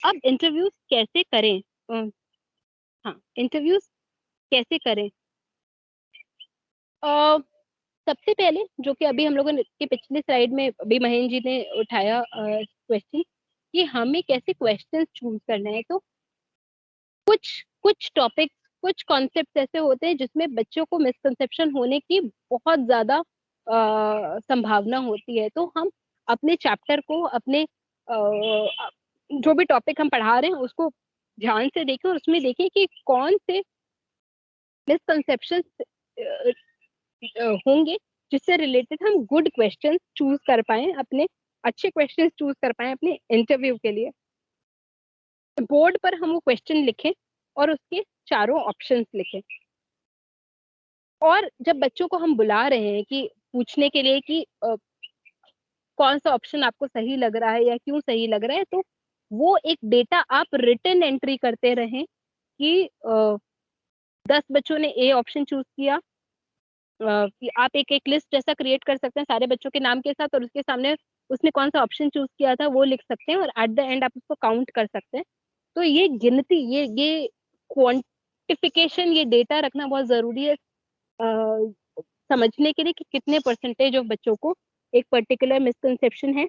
अब इंटरव्यूज कैसे करें? हाँ, इंटरव्यूज कैसे करें? अ, सबसे पहले जो कि अभी हम लोगों ने के पिछले स्लाइड में अभी महेंद्र जी ने उठाया क्वेश्चन, कि हमें कैसे क्वेश्चंस चूज करना है। तो कुछ कुछ टॉपिक्स, कुछ कॉन्सेप्ट ऐसे होते हैं जिसमें बच्चों को मिसकंसेप्शन होने की बहुत ज्यादा संभावना होती है। तो हम अपने चैप्टर को, अपने जो भी टॉपिक हम पढ़ा रहे हैं उसको ध्यान से देखें और उसमें देखें कि कौन से मिसकंसेप्शन होंगे जिससे रिलेटेड हम गुड क्वेश्चन चूज कर पाए, अपने अच्छे क्वेश्चन चूज कर पाए अपने इंटरव्यू के लिए। बोर्ड पर हम वो क्वेश्चन लिखें और उसके चारों ऑप्शंस लिखें। और जब बच्चों को हम बुला रहे हैं कि पूछने के लिए कि कौन सा ऑप्शन आपको सही लग रहा है या क्यों सही लग रहा है, तो वो एक डेटा आप रिटन एंट्री करते रहें कि 10 बच्चों ने ए ऑप्शन चूज किया। कि आप एक एक लिस्ट जैसा क्रिएट कर सकते हैं सारे बच्चों के नाम के साथ, और उसके सामने उसने कौन सा ऑप्शन चूज किया था वो लिख सकते हैं, और एट द एंड आप उसको काउंट कर सकते हैं। तो ये गिनती, ये क्वांटिफिकेशन, ये डेटा रखना बहुत जरूरी है समझने के लिए कि कितने परसेंटेज ऑफ बच्चों को एक पर्टिकुलर मिसकंसेप्शन है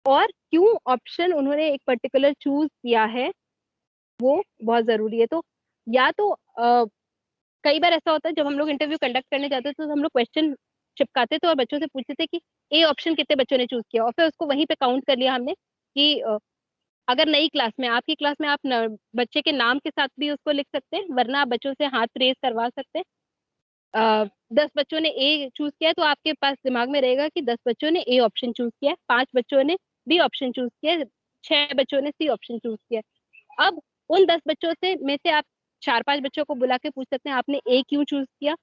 और क्यों ऑप्शन उन्होंने एक पर्टिकुलर चूज किया है, वो बहुत जरूरी है। तो या तो कई बार ऐसा होता है जब हम लोग इंटरव्यू कंडक्ट करने जाते हैं तो हम लोग क्वेश्चन चिपकाते थे और बच्चों से पूछते थे कि ए ऑप्शन कितने बच्चों ने चूज किया, और फिर उसको वहीं पे काउंट कर लिया हमने कि अगर नई क्लास में, आपकी क्लास में, आप बच्चे के नाम के साथ भी उसको लिख सकते हैं, वरना आप बच्चों से हाथ रेस करवा सकते हैं। 10 बच्चों ने ए चूज किया तो आपके पास दिमाग में रहेगा कि 10 बच्चों ने ए ऑप्शन चूज किया, 5 बच्चों ने बी ऑप्शन चूज किया, 6 बच्चों ने सी ऑप्शन चूज किया। अब उन 10 बच्चों से में से आप 4-5 बच्चों को बुला के पूछ सकते हैं आपने ए क्यों चूज किया।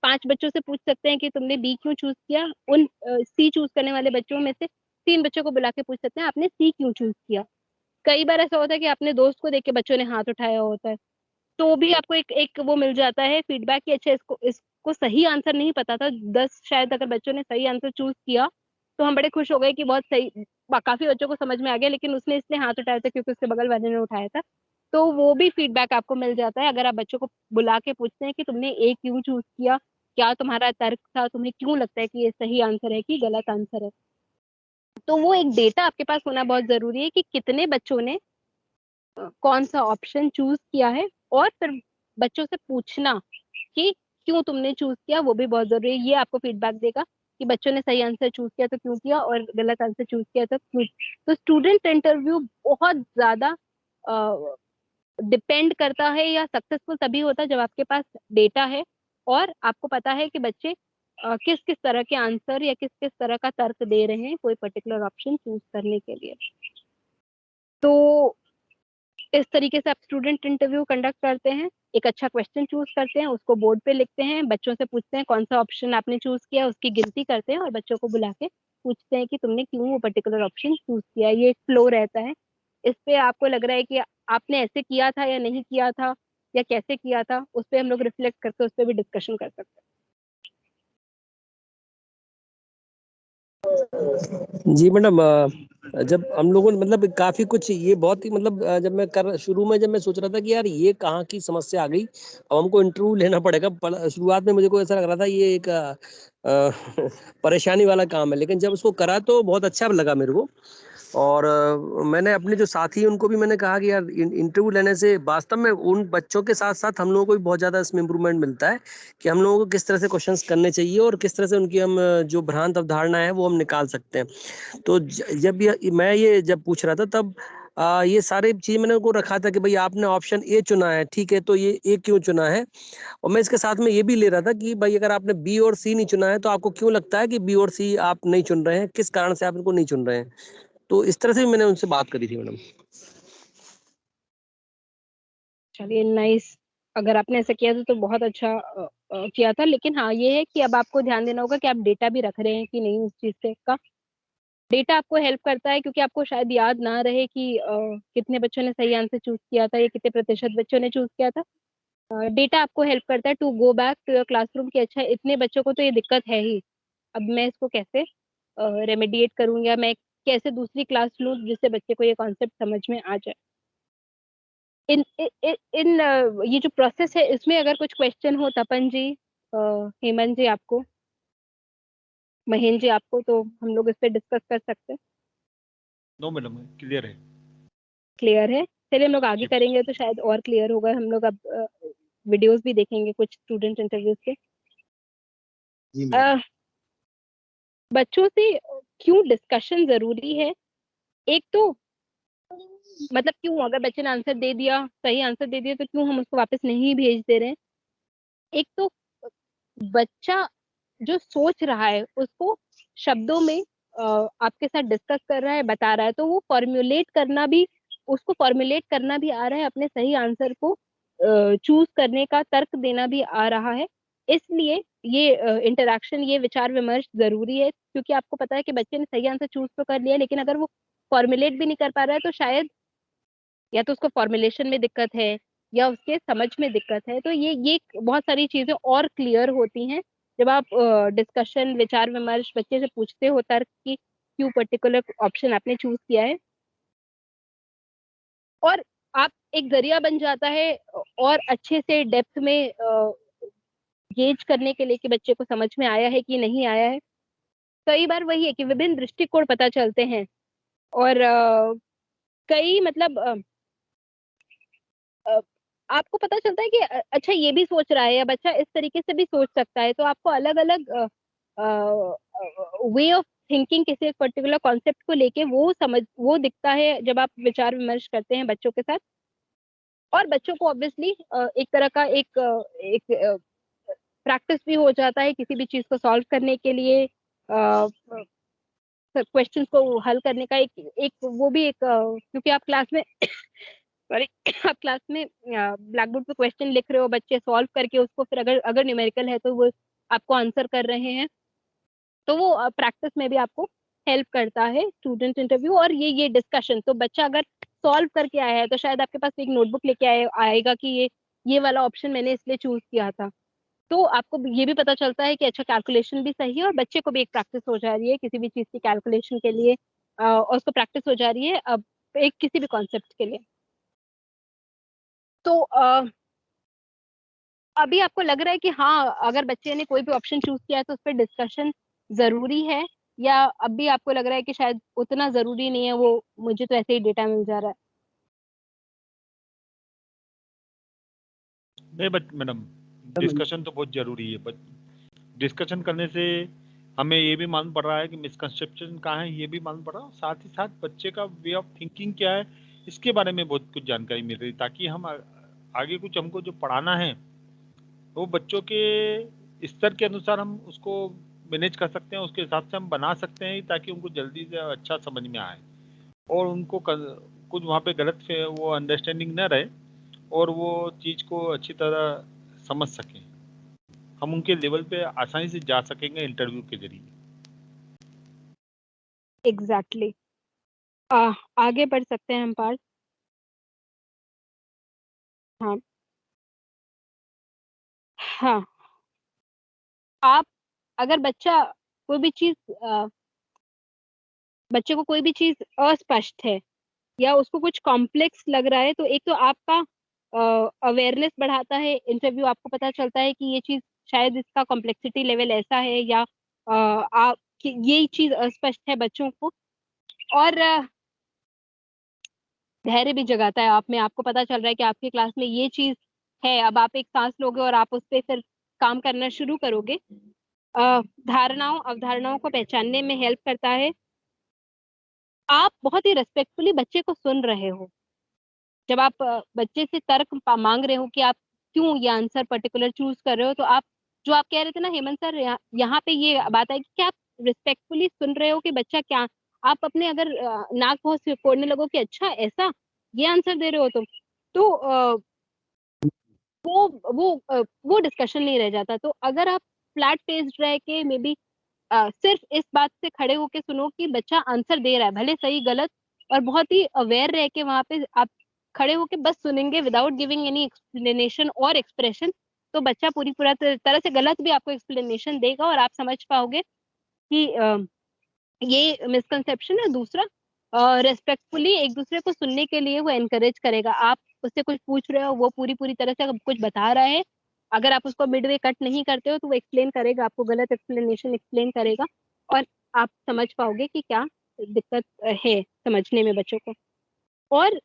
5 बच्चों से पूछ सकते हैं कि तुमने बी क्यों चूज किया। उन सी चूज करने वाले बच्चों में से 3 बच्चों को बुला के पूछ सकते हैं आपने सी क्यों चूज किया। कई बार ऐसा होता है कि अपने दोस्त को देख के बच्चों ने हाथ उठाया होता है, तो भी आपको एक एक वो मिल जाता है फीडबैक कि अच्छा, इसको सही आंसर नहीं पता था। 10 शायद अगर बच्चों ने सही आंसर चूज किया तो हम बड़े खुश हो गए कि बहुत सही, काफी बच्चों को समझ में आ गया, लेकिन उसने इसलिए हाथ उठाया था क्योंकि उसके बगल वाले ने उठाया था। तो वो भी फीडबैक आपको मिल जाता है अगर आप बच्चों को बुला के पूछते हैं कि तुमने ए क्यों चूज किया, क्या तुम्हारा तर्क था, तुम्हें क्यों लगता है कि ये सही आंसर है कि गलत आंसर है। तो वो एक डेटा आपके पास होना बहुत जरूरी है कि कितने बच्चों ने कौन सा ऑप्शन चूज किया है, और फिर बच्चों से पूछना कि क्यों तुमने चूज किया, वो भी बहुत जरूरी है। ये आपको फीडबैक देगा कि बच्चों ने सही आंसर चूज किया तो क्यों किया, और गलत आंसर चूज किया तो क्यों। तो स्टूडेंट इंटरव्यू बहुत ज्यादा डिपेंड करता है या सक्सेसफुल तभी होता है जब आपके पास डेटा है और आपको पता है कि बच्चे किस किस तरह के आंसर या किस किस तरह का तर्क दे रहे हैं कोई पर्टिकुलर ऑप्शन चूज करने के लिए। तो इस तरीके से आप स्टूडेंट इंटरव्यू कंडक्ट करते हैं, एक अच्छा क्वेश्चन चूज करते हैं, उसको बोर्ड पे लिखते हैं, बच्चों से पूछते हैं कौन सा ऑप्शन आपने चूज किया, उसकी गिनती करते हैं और बच्चों को बुला के पूछते हैं कि तुमने क्यों वो पर्टिकुलर ऑप्शन चूज किया। ये एक फ्लो रहता है। इस पे आपको लग रहा है कि आपने ऐसे किया था या नहीं किया था या कैसे किया था, उस पर हम लोग रिफ्लेक्ट करके उस पर भी डिस्कशन कर सकते जी मैडम, जब हम लोगों ने मतलब काफी कुछ ये बहुत ही मतलब जब मैं कर शुरू में जब मैं सोच रहा था कि यार ये कहाँ की समस्या आ गई, अब हमको इंटरव्यू लेना पड़ेगा। शुरुआत में मुझे को ऐसा लग रहा था ये एक परेशानी वाला काम है, लेकिन जब उसको करा तो बहुत अच्छा लगा मेरे को। और मैंने अपने जो साथी हैं उनको भी मैंने कहा कि यार इंटरव्यू लेने से वास्तव में उन बच्चों के साथ साथ हम लोगों को भी बहुत ज़्यादा इसमें इम्प्रूवमेंट मिलता है कि हम लोगों को किस तरह से क्वेश्चंस करने चाहिए और किस तरह से उनकी हम जो भ्रांत अवधारणा है वो हम निकाल सकते हैं। तो जब मैं ये जब पूछ रहा था तब ये सारे चीज मैंने उनको रखा था कि भाई आपने ऑप्शन ए चुना है, ठीक है, तो ये ए क्यों चुना है। और मैं इसके साथ में ये भी ले रहा था कि भाई अगर आपने बी और सी नहीं चुना है तो आपको क्यों लगता है कि बी और सी आप नहीं चुन रहे हैं, किस कारण से आप इनको नहीं चुन रहे हैं। तो इस तरह से भी मैंने उनसे बात करी थी मैडम। हैं। चलिए, नाइस। अगर आपने ऐसा किया तो बहुत अच्छा किया था। लेकिन हाँ, ये है कि अब आपको ध्यान देना होगा कि आप डेटा भी रख रहे हैं कि नहीं उस चीज से का। डेटा आपको हेल्प करता है क्योंकि आपको शायद याद ना रहे कि कितने बच्चों ने सही आंसर चूज किया था या कितने प्रतिशत बच्चों ने चूज किया था। डेटा आपको हेल्प करता है to go back to your classroom कि अच्छा, इतने बच्चों को तो ये दिक्कत है ही, अब मैं इसको कैसे रेमेडिएट करूँ, या मैं कैसे दूसरी क्लास लूं जिससे बच्चे को ये कॉन्सेप्ट समझ में आ जाए। इन ये जो प्रोसेस है इसमें अगर कुछ क्वेश्चन हो तपन जी, हेमंत जी आपको, महेंद्र जी आपको, तो हम लोग इस पे डिस्कस कर सकते हैं। नो मैडम, क्लियर है। क्लियर है, चलिए हम लोग आगे जी करेंगे तो शायद और क्लियर होगा। हम लोग अब वीडियोस भी देखेंगे कुछ स्टूडेंट इंटरव्यूज के। जी मैडम। बच्चों से क्यों डिस्कशन जरूरी है? एक तो मतलब क्यों, अगर बच्चे ने आंसर दे दिया, सही आंसर दे दिया, तो क्यों हम उसको वापस नहीं भेज दे रहे हैं? एक तो बच्चा जो सोच रहा है उसको शब्दों में आपके साथ डिस्कस कर रहा है, बता रहा है, तो वो फॉर्मुलेट करना भी, उसको फॉर्मुलेट करना भी आ रहा है, अपने सही आंसर को चूज करने का तर्क देना भी आ रहा है। इसलिए ये इंटरेक्शन, ये विचार विमर्श जरूरी है, क्योंकि आपको पता है कि बच्चे ने सही आंसर चूज तो कर लिया, लेकिन अगर वो फॉर्मुलेट भी नहीं कर पा रहा है तो शायद या तो उसको फॉर्मुलेशन में दिक्कत है या उसके समझ में दिक्कत है। तो ये बहुत सारी चीजें और क्लियर होती हैं जब आप डिस्कशन, विचार विमर्श बच्चे से पूछते हो तर्क की क्यों पर्टिकुलर ऑप्शन आपने चूज किया है, और आप एक जरिया बन जाता है और अच्छे से डेप्थ में गेज करने के लिए कि बच्चे को समझ में आया है कि नहीं आया है। कई बार वही है कि विभिन्न दृष्टिकोण पता चलते हैं, और कई मतलब अ, आपको पता चलता है कि अच्छा ये भी सोच रहा है, या बच्चा इस तरीके से भी सोच सकता है। तो आपको अलग अलग वे ऑफ थिंकिंग किसी एक पर्टिकुलर कॉन्सेप्ट को लेके वो दिखता है जब आप विचार विमर्श करते हैं बच्चों के साथ। और बच्चों को ऑब्वियसली एक तरह का एक प्रैक्टिस भी हो जाता है किसी भी चीज को सॉल्व करने के लिए, क्वेश्चंस को हल करने का एक एक वो भी एक क्योंकि आप क्लास में सॉरी आप क्लास में ब्लैक बोर्ड पे क्वेश्चन लिख रहे हो, बच्चे सॉल्व करके उसको फिर अगर अगर न्यूमेरिकल है तो वो आपको आंसर कर रहे हैं, तो वो प्रैक्टिस में भी आपको हेल्प करता है स्टूडेंट इंटरव्यू। और ये डिस्कशन, तो बच्चा अगर सॉल्व करके आया है तो शायद आपके पास एक नोटबुक लेके आएगा कि ये वाला ऑप्शन मैंने इसलिए चूज किया था। तो आपको ये भी पता चलता है कि अच्छा कैलकुलेशन भी सही है, और बच्चे को भी एक प्रैक्टिस हो जा रही है किसी भी चीज की कैलकुलेशन के लिए, और उसको प्रैक्टिस हो जा रही है अब एक किसी भी कॉन्सेप्ट के लिए। तो अभी आपको लग रहा है कि हाँ, अगर बच्चे ने कोई भी ऑप्शन चूज किया है तो उस पर डिस्कशन जरूरी है, या अभी आपको लग रहा है कि शायद उतना जरूरी नहीं है, वो मुझे तो ऐसे ही डेटा मिल जा रहा है? नहीं बट मैडम, डिस्कशन तो बहुत जरूरी है, बट डिस्कशन करने से हमें ये भी मालूम पड़ रहा है कि मिसकंसेप्शन कहाँ है, ये भी मालूम पड़ रहा है। साथ ही साथ बच्चे का वे ऑफ थिंकिंग क्या है, इसके बारे में बहुत कुछ जानकारी मिल रही है, ताकि हम आगे कुछ हमको जो पढ़ाना है वो बच्चों के स्तर के अनुसार हम उसको मैनेज कर सकते हैं, उसके हिसाब से हम बना सकते हैं, ताकि उनको जल्दी से अच्छा समझ में आए और उनको कुछ वहाँ पे गलत वो अंडरस्टैंडिंग न रहे और वो चीज़ को अच्छी तरह समझ सकें। हम उनके लेवल पे आसानी से जा सकेंगे इंटरव्यू के जरिए। एग्जैक्टली आगे बढ़ सकते हैं हम पार्थ। हाँ, हाँ, आप अगर बच्चा कोई भी चीज बच्चे को कोई भी चीज अस्पष्ट है या उसको कुछ कॉम्प्लेक्स लग रहा है, तो एक तो आपका अवेयरनेस बढ़ाता है इंटरव्यू, आपको पता चलता है कि ये चीज शायद इसका कॉम्प्लेक्सिटी लेवल ऐसा है, या आप कि ये चीज अस्पष्ट है बच्चों को। और धैर्य भी जगाता है आप में, आपको पता चल रहा है कि आपकी क्लास में ये चीज है, अब आप एक सांस लोगे और आप उस पर फिर काम करना शुरू करोगे। धारणाओं अवधारणाओं को पहचानने में हेल्प करता है। आप बहुत ही रेस्पेक्टफुली बच्चे को सुन रहे हो जब आप बच्चे से तर्क मांग रहे हो कि आप क्यों ये आंसर पर्टिकुलर चूज कर रहे हो। तो आप जो आप कह रहे थे ना हेमंत सर, यहाँ पे ये बात है कि आप रिस्पेक्टफुली सुन रहे हो कि बच्चा क्या, आप अपने अगर नाक बहुत सिकोड़ने लगो कि अच्छा ऐसा ये आंसर दे रहे हो तुम, तो वो डिस्कशन नहीं रह जाता। तो अगर आप फ्लैट फेस्ड रह के मे बी सिर्फ इस बात से खड़े होके सुनो कि बच्चा आंसर दे रहा है, भले सही गलत, और बहुत ही अवेयर रह के वहां पे आप खड़े होके बस सुनेंगे विदाउट गिविंग एनी एक्सप्लेनेशन और एक्सप्रेशन, तो बच्चा पूरा तरह से गलत भी आपको एक्सप्लेनेशन देगा और आप समझ पाओगे कि ये मिसकंसेप्शन है। दूसरा, रेस्पेक्टफुली एक दूसरे को सुनने के लिए वो एनकरेज करेगा। आप उससे कुछ पूछ रहे हो, वो पूरी पूरी तरह से कुछ बता रहा है, अगर आप उसको मिडवे कट नहीं करते हो तो वो एक्सप्लेन करेगा, आपको गलत एक्सप्लेनेशन एक्सप्लेन करेगा, और आप समझ पाओगे कि क्या दिक्कत है समझने में बच्चों को। और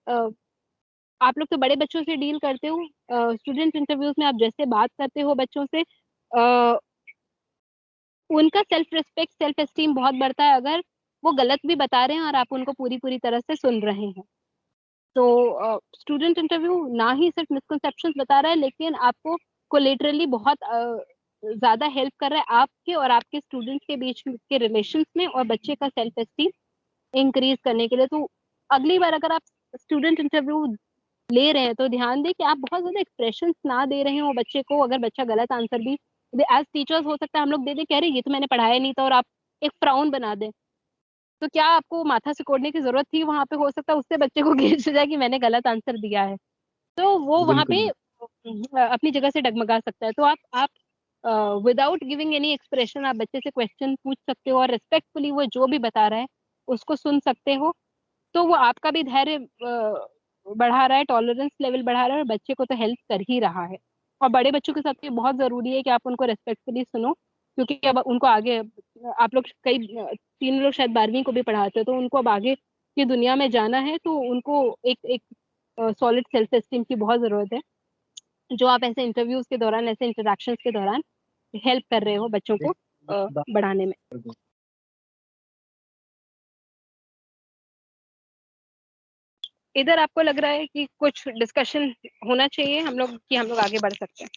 आप लोग तो बड़े बच्चों से डील करते हो, स्टूडेंट इंटरव्यूज में आप जैसे बात करते हो बच्चों से, उनका सेल्फ रिस्पेक्ट सेल्फ एस्टीम बहुत बढ़ता है, अगर वो गलत भी बता रहे हैं और आप उनको पूरी पूरी तरह से सुन रहे हैं। तो स्टूडेंट इंटरव्यू ना ही सिर्फ मिसकंसेप्शंस बता रहा है, लेकिन आपको कोलेटरली बहुत ज्यादा हेल्प कर रहा है आपके और आपके स्टूडेंट्स के बीच के रिलेशंस में, और बच्चे का सेल्फ एस्टीम इंक्रीज करने के लिए। तो अगली बार अगर आप स्टूडेंट इंटरव्यू ले रहे हैं तो ध्यान दें कि आप बहुत ज्यादा एक्सप्रेशंस ना दे रहे हो बच्चे को। अगर बच्चा गलत आंसर भी, एज टीचर्स हो सकता है हम लोग दे दे, कह रहे ये तो मैंने पढ़ाया नहीं था, और आप एक फ्राउन बना दें, तो क्या आपको माथा सिकोड़ने की जरूरत थी वहां पे? हो सकता है उससे बच्चे को गेज हो जाए कि मैंने गलत आंसर दिया है, तो वो वहां पे बिल्कुल। अपनी जगह से डगमगा सकता है। तो आप विदाउट गिविंग एनी एक्सप्रेशन आप बच्चे से क्वेश्चन पूछ सकते हो, और रिस्पेक्टफुली वो जो भी बता रहा है उसको सुन सकते हो। तो वो आपका भी धैर्य बढ़ा रहा है, टॉलरेंस लेवल बढ़ा रहा है, और बच्चे को तो हेल्प कर ही रहा है। और बड़े बच्चों के साथ ये बहुत जरूरी है कि आप उनको रेस्पेक्टफुली सुनो, क्योंकि अब उनको आगे, आप लोग कई तीन लोग शायद 12वीं को भी पढ़ाते हो, तो उनको अब आगे की दुनिया में जाना है, तो उनको एक एक सॉलिड सेल्फ एस्टीम की बहुत जरूरत है, जो आप ऐसे इंटरव्यूज के दौरान, ऐसे इंटरेक्शंस के दौरान हेल्प कर रहे हो बच्चों को बढ़ाने में। इधर आपको लग रहा है कि कुछ डिस्कशन होना चाहिए हम लोग, कि हम लोग आगे बढ़ सकते हैं?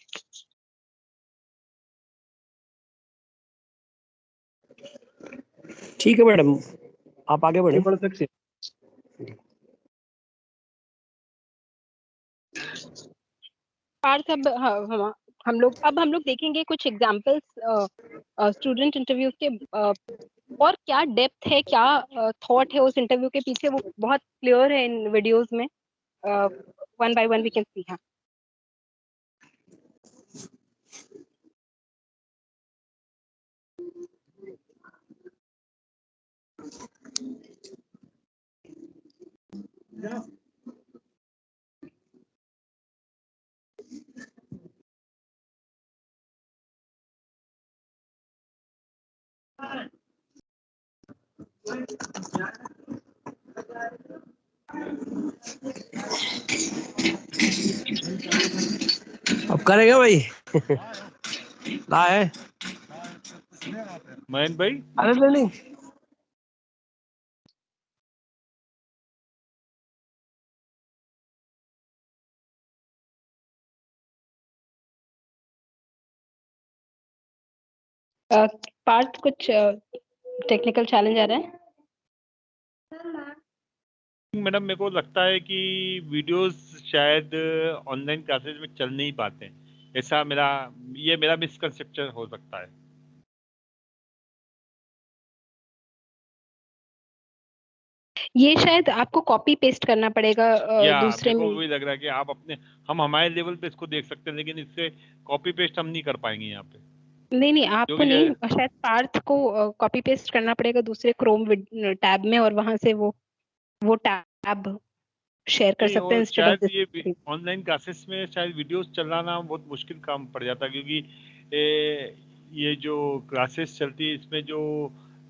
ठीक है मैडम, आप आगे बढ़े। बढ़ सकते पार्थ, अब हम लोग देखेंगे कुछ एग्जांपल्स स्टूडेंट इंटरव्यू के, और क्या डेप्थ है, क्या थॉट है उस इंटरव्यू के पीछे, वो बहुत क्लियर है इन वीडियोस में। One by one we can see. हाँ, अब करेगा भाई। ला है। मयंक भाई, अरे नहीं, पार्थ कुछ टेक्निकल चैलेंज आ रहा है? मैडम मेरे को लगता है कि वीडियोस शायद ऑनलाइन क्लासेस में चल नहीं पाते हैं। ऐसा मेरा मिसकंसेप्शन हो सकता है। ये शायद आपको कॉपी पेस्ट करना पड़ेगा या मेरे दूसरे को में। वही लग रहा है कि हम हमारे लेवल पे इसको देख सकते हैं, लेकिन इससे कॉपी पेस्ट हम नहीं कर पाएंगे यहाँ पे, नहीं नहीं, आपको क्योंकि नहीं, शायद पार्थ को कॉपी पेस्ट करना पड़ेगा दूसरे क्रोम टैब में, और वहां से वो टैब शेयर कर नहीं, सकते हैं और इंस्टेड ऑफ शायद ये दिस। ऑनलाइन क्लासेस में शायद वीडियोस चलाना बहुत मुश्किल काम पड़ जाता है, क्योंकि ये जो क्लासेस चलती है इसमें जो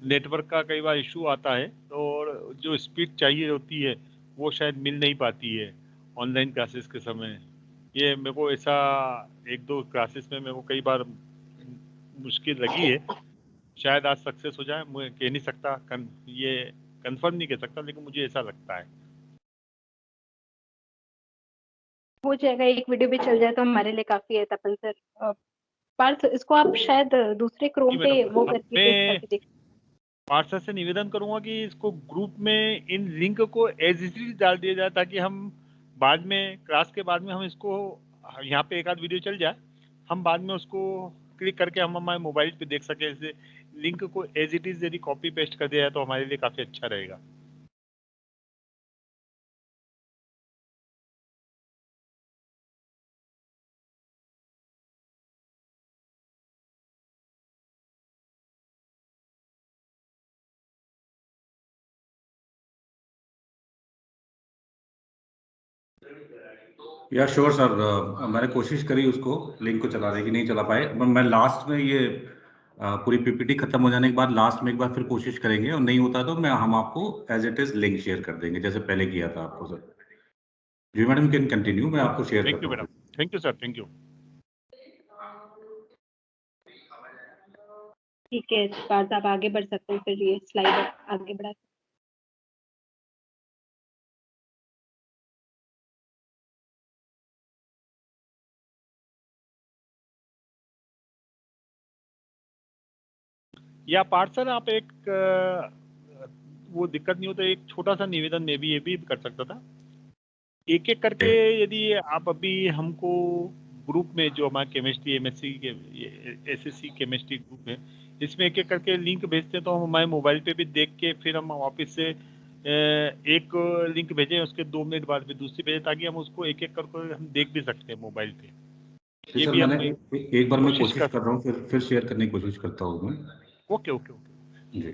नेटवर्क का कई बार इशू आता है, और जो स्पीड चाहिए होती है वो शायद मिल नहीं पाती है ऑनलाइन क्लासेस के समय। ये मेरे को ऐसा एक दो क्लासेस में मेरे को कई बार मुश्किल लगी है। शायद आज सक्सेस हो जाए, मैं कह नहीं सकता, ये कंफर्म नहीं कह सकता, लेकिन मुझे ऐसा लगता है। हो जाएगा, एक वीडियो भी चल जाए तो हमारे लिए काफी है तपन सर। पार्थ, इसको आप शायद दूसरे जी क्रोम पे मैडम, वो अब करके पेस्ट मैं करके देख। पार्षद से निवेदन करूंगा कि इसको ग्रुप में इन लिंक को एज इट इज डाल दिया जाए, ताकि हम बाद में क्लास के बाद में हम इसको, यहाँ पे एक आध वीडियो चल जाए, हम बाद में उसको क्लिक करके हम हमारे मोबाइल पे देख सके। इसे लिंक को एज इट इज यदि कॉपी पेस्ट कर दिया जाए तो हमारे लिए काफी अच्छा रहेगा। या श्योर सर, मैंने कोशिश करी उसको लिंक को चलाने की, नहीं चला पाए। मैं लास्ट में ये पूरी पीपीटी खत्म हो जाने के बाद लास्ट में एक बार फिर कोशिश करेंगे, और नहीं होता तो हम आपको as it is link share कर देंगे जैसे पहले किया था आपको सर। जी मैडम कैन कंटिन्यू, मैं आपको शेयर थैंक करता यू हूँ। Madam, thank you sir, thank you. ठीक है पार्थ, आप आगे बढ़ सकते हैं, फिर ये स्लाइड आगे बढ़ा। या पार्थ सर, आप एक वो दिक्कत नहीं होता, एक छोटा सा निवेदन में भी ये भी कर सकता था, एक एक करके यदि आप अभी हमको ग्रुप में जो हमारे केमिस्ट्री एमएससी के एसएससी केमिस्ट्री ग्रुप है, इसमें एक एक करके लिंक भेजते हैं तो हम हमारे मोबाइल पे भी देख के फिर हम वापस से एक लिंक भेजें, उसके 2 मिनट बाद फिर दूसरी भेजें, ताकि हम उसको एक एक करके हम देख भी सकते हैं मोबाइल पे। ये सर भी हम मैंने एक बार मैं कोशिश कर रहा हूँ, फिर शेयर करने की कोशिश करता हूँ मैं। ओके ओके ओके जी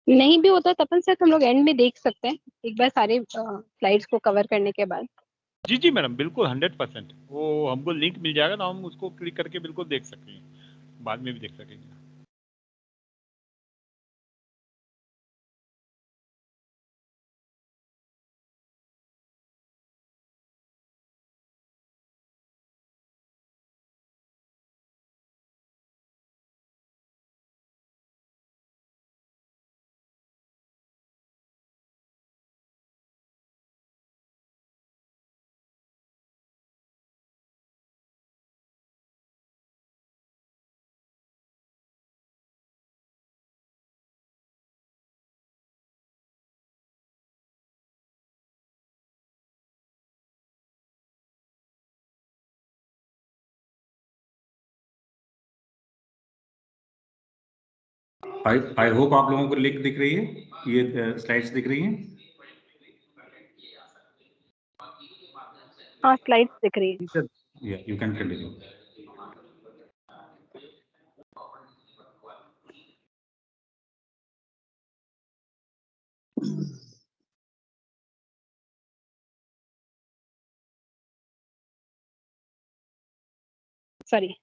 नहीं भी होता तपन सर, हम लोग एंड में देख सकते हैं एक बार सारे स्लाइड्स को कवर करने के बाद। जी जी मैडम, बिल्कुल 100%। वो हमको लिंक मिल जाएगा तो हम उसको क्लिक करके बिल्कुल देख सकेंगे, बाद में भी देख सकेंगे। आई होप आप लोगों को लिंक दिख रही है, ये स्लाइड्स दिख रही हैं। हाँ स्लाइड्स दिख रही है। या यू कैन कंटिन्यू। सॉरी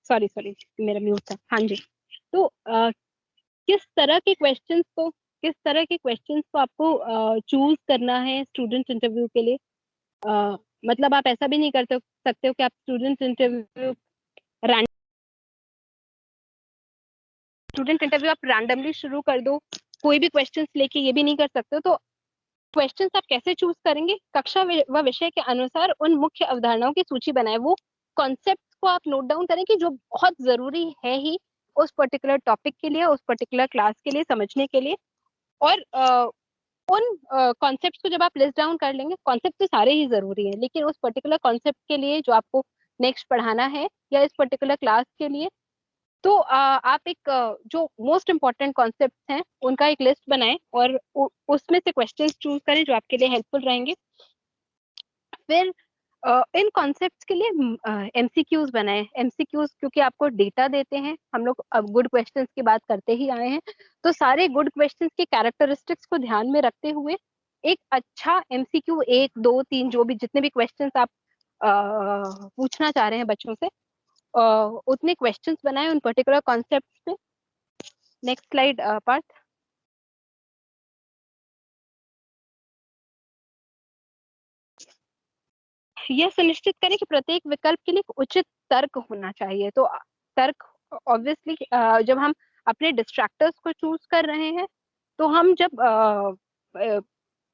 मेरा म्यूट था। हाँ जी, तो किस तरह के क्वेश्चंस को आपको चूज करना है स्टूडेंट इंटरव्यू के लिए। मतलब आप ऐसा भी नहीं कर सकते हो कि आप स्टूडेंट इंटरव्यू आप रैंडमली शुरू कर दो, कोई भी क्वेश्चंस लेके, ये भी नहीं कर सकते हो। तो क्वेश्चंस आप कैसे चूज करेंगे? कक्षा व विषय के अनुसार उन मुख्य अवधारणाओं की सूची बनाएं। वो कॉन्सेप्ट्स को आप नोट डाउन करें कि जो बहुत जरूरी है ही उस पर्टिकुलर टॉपिक के लिए, उस पर्टिकुलर क्लास के लिए समझने के लिए। और उन कॉन्सेप्ट्स को जब आप लिस्ट डाउन कर लेंगे, कॉन्सेप्ट तो सारे ही जरूरी है, लेकिन उस पर्टिकुलर कॉन्सेप्ट के लिए जो आपको नेक्स्ट पढ़ाना है या इस पर्टिकुलर क्लास के लिए, तो आप एक जो मोस्ट इम्पॉर्टेंट कॉन्सेप्ट्स हैं उनका एक लिस्ट बनाएं और उसमें से क्वेश्चंस चूज करें जो आपके लिए हेल्पफुल रहेंगे। फिर इन कॉन्सेप्ट्स के लिए एमसीक्यूज बनाएं। एमसीक्यूज क्योंकि आपको डेटा देते हैं, हम लोग अब गुड क्वेश्चंस की बात करते ही आए हैं, तो सारे गुड क्वेश्चंस के कैरेक्टरिस्टिक्स को ध्यान में रखते हुए एक अच्छा एमसीक्यू 1 2 3 जो भी जितने भी क्वेश्चंस आप पूछना चाह रहे हैं बच्चों से, उतने क्वेश्चंस बनाएं उन पर्टिकुलर कॉन्सेप्ट्स पे। Next slide Parth. यह सुनिश्चित करें कि प्रत्येक विकल्प के लिए एक उचित तर्क होना चाहिए। तो तर्क ऑब्वियसली जब हम अपने डिस्ट्रैक्टर्स को चूज कर रहे हैं, तो हम जब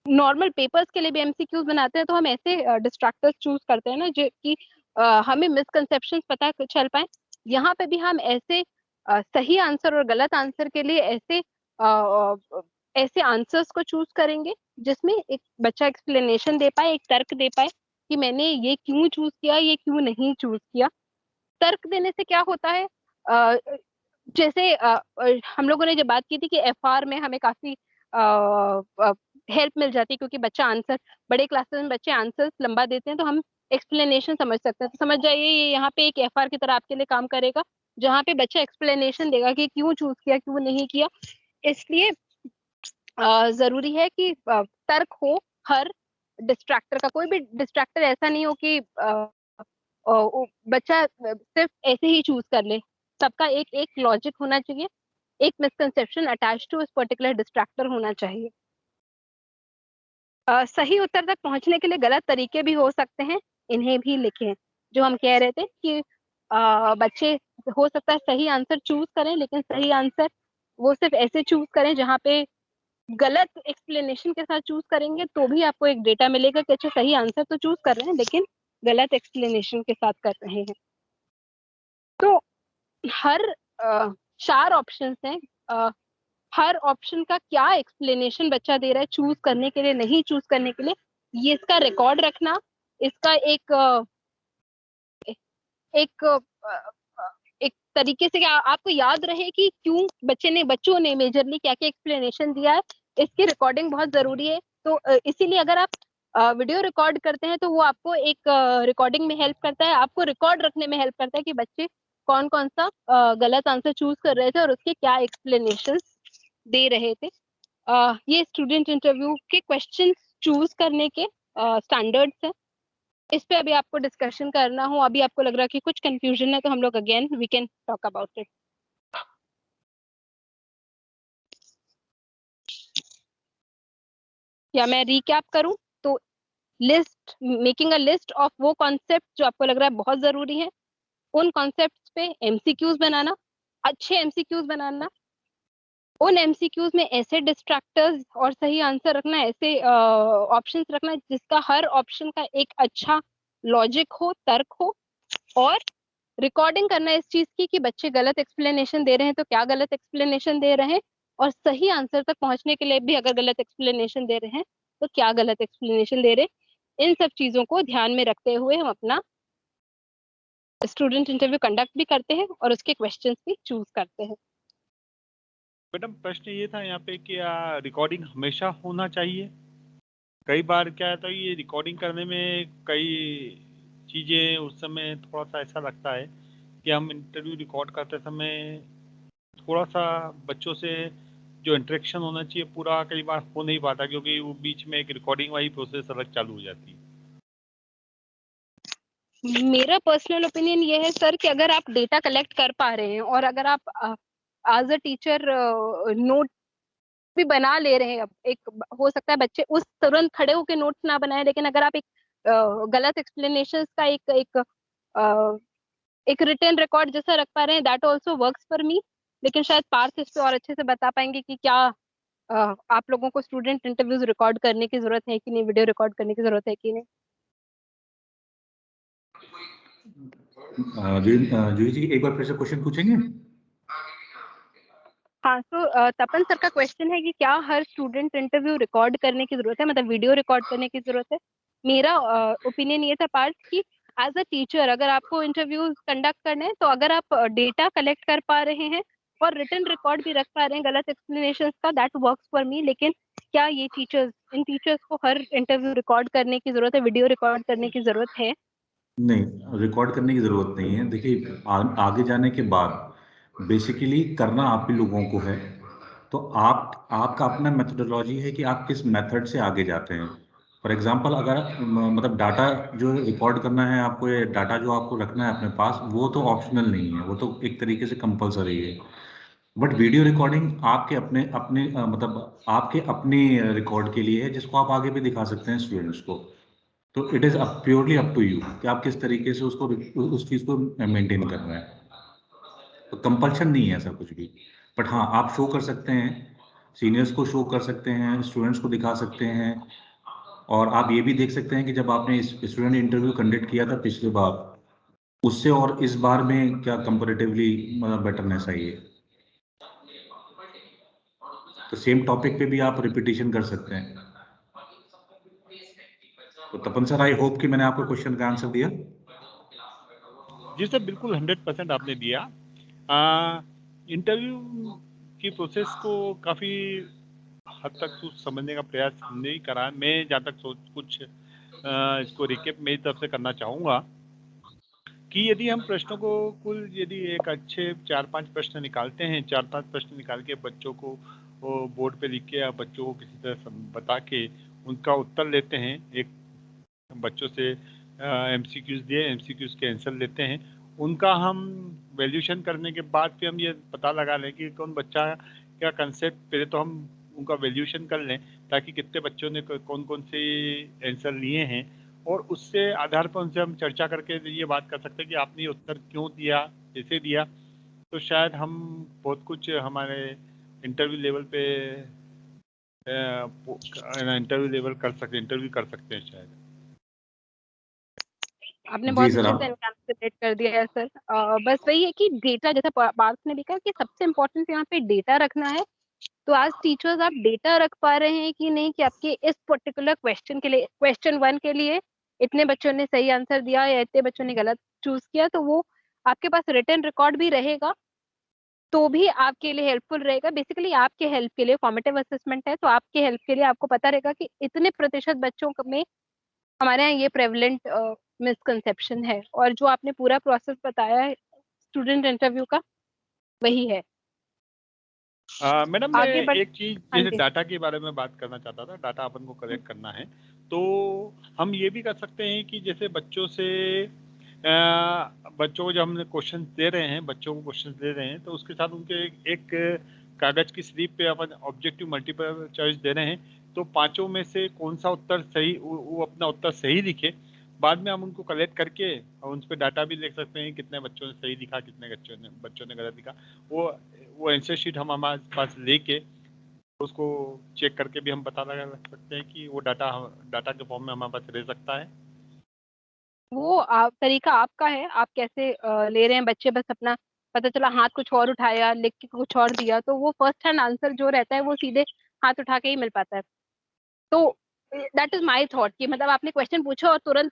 नॉर्मल पेपर्स के लिए भी एमसीक्यूज बनाते हैं तो हम ऐसे डिस्ट्रैक्टर्स चूज करते हैं ना जो कि हमें मिसकंसेप्शन पता चल पाए। यहाँ पे भी हम ऐसे सही आंसर और गलत आंसर के लिए ऐसे आंसर्स को चूज करेंगे जिसमें एक बच्चा एक्सप्लेनेशन दे पाए, एक तर्क दे पाए कि मैंने ये क्यों चूज किया, ये क्यों नहीं चूज किया। तर्क देने से क्या होता है, जैसे हम लोगों ने जब बात की थी कि एफआर में हमें काफी हेल्प मिल जाती है, क्योंकि बच्चा आंसर, बड़े क्लासेस में बच्चे आंसर लंबा देते हैं, तो हम एक्सप्लेनेशन समझ सकते हैं। तो समझ जाइए ये यहाँ पे एक FR की तरह आपके लिए काम करेगा, जहाँ पे बच्चा एक्सप्लेनेशन देगा कि क्यों चूज किया, क्यों नहीं किया। इसलिए जरूरी है कि तर्क हो हर डिस्ट्रैक्टर का। कोई भी डिस्ट्रैक्टर ऐसा नहीं हो कि बच्चा सिर्फ ऐसे ही चूज कर ले। सबका एक एक लॉजिक होना चाहिए, एक मिसकंसेप्शन अटैच टू इस पर्टिकुलर डिस्ट्रैक्टर होना चाहिए। सही उत्तर तक पहुंचने के लिए गलत तरीके भी हो सकते हैं, इन्हें भी लिखें। जो हम कह रहे थे कि बच्चे हो सकता है सही आंसर चूज करें, लेकिन सही आंसर वो सिर्फ ऐसे चूज करें जहाँ पे गलत एक्सप्लेनेशन के साथ चूज करेंगे तो भी आपको एक डेटा मिलेगा कि अच्छा सही आंसर तो चूज कर रहे हैं लेकिन गलत एक्सप्लेनेशन के साथ कर रहे हैं। तो हर 4 ऑप्शंस हैं, हर ऑप्शन का क्या एक्सप्लेनेशन बच्चा दे रहा है चूज करने के लिए, नहीं चूज करने के लिए, ये इसका रिकॉर्ड रखना, इसका एक एक तरीके से आपको याद रहे कि क्यों बच्चों ने मेजरली क्या क्या एक्सप्लेनेशन दिया है, इसकी रिकॉर्डिंग बहुत जरूरी है। तो इसीलिए अगर आप वीडियो रिकॉर्ड करते हैं तो वो आपको एक रिकॉर्डिंग में हेल्प करता है, आपको रिकॉर्ड रखने में हेल्प करता है कि बच्चे कौन कौन सा गलत आंसर चूज कर रहे थे और उसके क्या एक्सप्लेनेशन दे रहे थे। ये स्टूडेंट इंटरव्यू के क्वेश्चन चूज करने के स्टैंडर्ड्स हैं। इस पे अभी आपको डिस्कशन करना हो, अभी आपको लग रहा है कि कुछ कंफ्यूजन है, तो हम लोग again we can talk about it. या मैं रिकैप करूं तो मेकिंग अ लिस्ट ऑफ वो कॉन्सेप्ट जो आपको लग रहा है बहुत जरूरी है, उन कॉन्सेप्ट्स पे MCQs बनाना, अच्छे MCQs बनाना, उन MCQs में ऐसे डिस्ट्रैक्टर्स और सही आंसर रखना, ऐसे ऑप्शंस रखना जिसका हर ऑप्शन का एक अच्छा लॉजिक हो, तर्क हो, और रिकॉर्डिंग करना इस चीज की कि बच्चे गलत एक्सप्लेनेशन दे रहे हैं तो क्या गलत एक्सप्लेनेशन दे रहे हैं, और सही आंसर तक पहुंचने के लिए भी अगर गलत एक्सप्लेनेशन दे रहे हैं तो क्या गलत एक्सप्लेनेशन दे रहे हैं। इन सब चीजों को ध्यान में रखते हुए हम अपना स्टूडेंट इंटरव्यू कंडक्ट भी करते हैं और उसके क्वेश्चंस भी चूज करते हैं। मैडम प्रश्न ये था यहाँ पे कि रिकॉर्डिंग हमेशा होना चाहिए? कई बार क्या है तो ये रिकॉर्डिंग करने में कई चीज़ें उस समय थोड़ा सा ऐसा लगता है कि हम इंटरव्यू रिकॉर्ड करते समय थोड़ा सा बच्चों से जो इंटरेक्शन होना चाहिए पूरा कई बार हो नहीं पाता, क्योंकि वो बीच में एक रिकॉर्डिंग वाली प्रोसेस अलग चालू हो जाती है। मेरा पर्सनल ओपिनियन ये है सर कि अगर आप डेटा कलेक्ट कर पा रहे हैं और अगर आप एज अ टीचर नोट भी बना ले रहे हैं, अब एक हो सकता है बच्चे उस तुरंत खड़े होकर नोट्स ना बनाए, लेकिन अगर आप एक गलत एक्सप्लेनेशन का एक रिटन रिकॉर्ड जैसा रख पा रहे हैं, that also works for me. लेकिन शायद पार्थ इस पे और अच्छे से बता पाएंगे कि क्या आप लोगों को स्टूडेंट इंटरव्यूज रिकॉर्ड करने की जरूरत है कि नहीं, वीडियो रिकॉर्ड करने की जरूरत है कि नहीं। जूही जी एक बार फिर से क्वेश्चन पूछेंगे? हाँ, तो तपन सर का क्वेश्चन है कि क्या हर स्टूडेंट इंटरव्यू रिकॉर्ड करने की जरूरत है, मतलब वीडियो रिकॉर्ड करने की जरूरत है। मेरा ओपिनियन ये था पार्थ कि एज अ टीचर अगर आपको इंटरव्यूज कंडक्ट करने हैं तो अगर आप डेटा कलेक्ट कर पा रहे हैं और रिटन रिकॉर्ड भी रख पा रहे हैं गलत एक्सप्लेनेशन का, दैट वर्क्स फॉर मी। लेकिन क्या ये इन टीचर्स को हर इंटरव्यू रिकॉर्ड करने की जरूरत है, वीडियो रिकॉर्ड करने की जरूरत है? नहीं, रिकॉर्ड करने की ज़रूरत नहीं है। देखिए आगे जाने के बाद बेसिकली करना आप ही लोगों को है, तो आपका अपना मेथोडोलॉजी है कि आप किस मेथड से आगे जाते हैं। फॉर एग्जांपल अगर मतलब डाटा जो रिकॉर्ड करना है आपको, ये डाटा जो आपको रखना है अपने पास, वो तो ऑप्शनल नहीं है, वो तो एक तरीके से कंपलसरी है। बट वीडियो रिकॉर्डिंग आपके अपने अपने मतलब आपके अपने रिकॉर्ड के लिए है, जिसको आप आगे भी दिखा सकते हैं स्टूडेंट्स को। तो it is purely up to you कि आप किस तरीके से उसको उस चीज़ को मेंटेन कर रहे हैं। तो कंपल्शन नहीं है ऐसा कुछ भी। बट हाँ, आप शो कर सकते हैं, सीनियर्स को शो कर सकते हैं, स्टूडेंट्स को दिखा सकते हैं। और आप ये भी देख सकते हैं कि जब आपने स्टूडेंट इंटरव्यू कंडक्ट किया था पिछले बार, उससे और इस बार में क्या कंपैरेटिवली मतलब बेटरनेस आई है। तो सेम टॉपिक पे भी आप रिपीटिशन कर सकते हैं। तो तपन सर, आई होप कि मैंने आपको क्वेश्चन का आंसर दिया। जी सर, बिल्कुल 100% आपने दिया। इंटरव्यू की प्रोसेस को काफ़ी हद तक कुछ समझने का प्रयास हमने ही करा। मैं जहाँ तक कुछ इसको रिकेप मेरी तरफ से करना चाहूँगा कि यदि हम प्रश्नों को कुल यदि एक अच्छे 4-5 प्रश्न निकालते हैं, 4-5 प्रश्न निकाल के बच्चों को वो बोर्ड पे लिख के या बच्चों को किसी तरह बता के उनका उत्तर लेते हैं, एक बच्चों से एमसीक्यूज़ दिए, एमसीक्यूज़ के आंसर लेते हैं, उनका हम वैल्यूएशन करने के बाद फिर हम ये पता लगा लें कि कौन बच्चा क्या कंसेप्ट, पहले तो हम उनका वैल्यूएशन कर लें ताकि कितने बच्चों ने कौन-कौन से आंसर लिए हैं और उससे आधार पर उनसे हम चर्चा करके ये बात कर सकते हैं कि आपने ये उत्तर क्यों दिया, कैसे दिया। तो शायद हम बहुत कुछ हमारे इंटरव्यू लेवल पे इंटरव्यू कर सकते हैं शायद। आपने जी बहुत सर, अच्छे आप से एनकैप्सुलेट कर दिया है सर। बस वही है कि डेटा, जैसे पार्थ ने भी कहा कि सबसे इम्पोर्टेंट यहाँ पे डेटा रखना है। तो आज टीचर्स आप डेटा रख पा रहे हैं कि नहीं, कि आपके इस पर्टिकुलर क्वेश्चन के लिए, क्वेश्चन 1 के लिए इतने बच्चों ने सही आंसर दिया या इतने बच्चों ने गलत चूज किया, तो वो आपके पास रिटन रिकॉर्ड भी रहेगा, तो भी आपके लिए हेल्पफुल रहेगा। बेसिकली आपके हेल्प के लिए फॉर्मेटिव असेसमेंट है, तो आपके हेल्प के लिए आपको पता रहेगा कि इतने प्रतिशत बच्चों में हमारे यहाँ ये प्रेवलेंट मिसकंसेप्शन है, और जो आपने पूरा प्रोसेस बताया है स्टूडेंट इंटरव्यू का, वही है। मैडम मैं आगे बढ़ एक चीज हाँ जैसे जी। डाटा के बारे में बात करना चाहता था। डाटा अपन को कलेक्ट करना है तो हम ये भी कर सकते हैं कि जैसे बच्चों से बच्चों को जब हम क्वेश्चन दे रहे हैं, बच्चों को क्वेश्चन दे रहे हैं तो उसके साथ उनके एक कागज की स्लिप पे अपन ऑब्जेक्टिव मल्टीपल चॉइस दे रहे हैं, तो पांचों में से कौन सा उत्तर सही, वो अपना उत्तर सही लिखे। बाद में हम उनको कलेक्ट करके और उन पर डाटा भी देख सकते हैं कितने बच्चों ने सही लिखा, कितने बच्चों ने गलत लिखा। वो आंसर शीट हम हमारे पास लेके उसको चेक करके भी हम पता लगा सकते हैं कि वो डाटा के फॉर्म में हमारे पास रह सकता है। वो तरीका आपका है, आप कैसे ले रहे हैं। बच्चे बस अपना, पता चला हाथ कुछ और उठाया, लिख के कुछ और दिया, तो वो फर्स्ट हैंड आंसर जो रहता है वो सीधे हाथ उठा के ही मिल पाता है। तो दैट इज माय थॉट कि मतलब आपने क्वेश्चन पूछा और तुरंत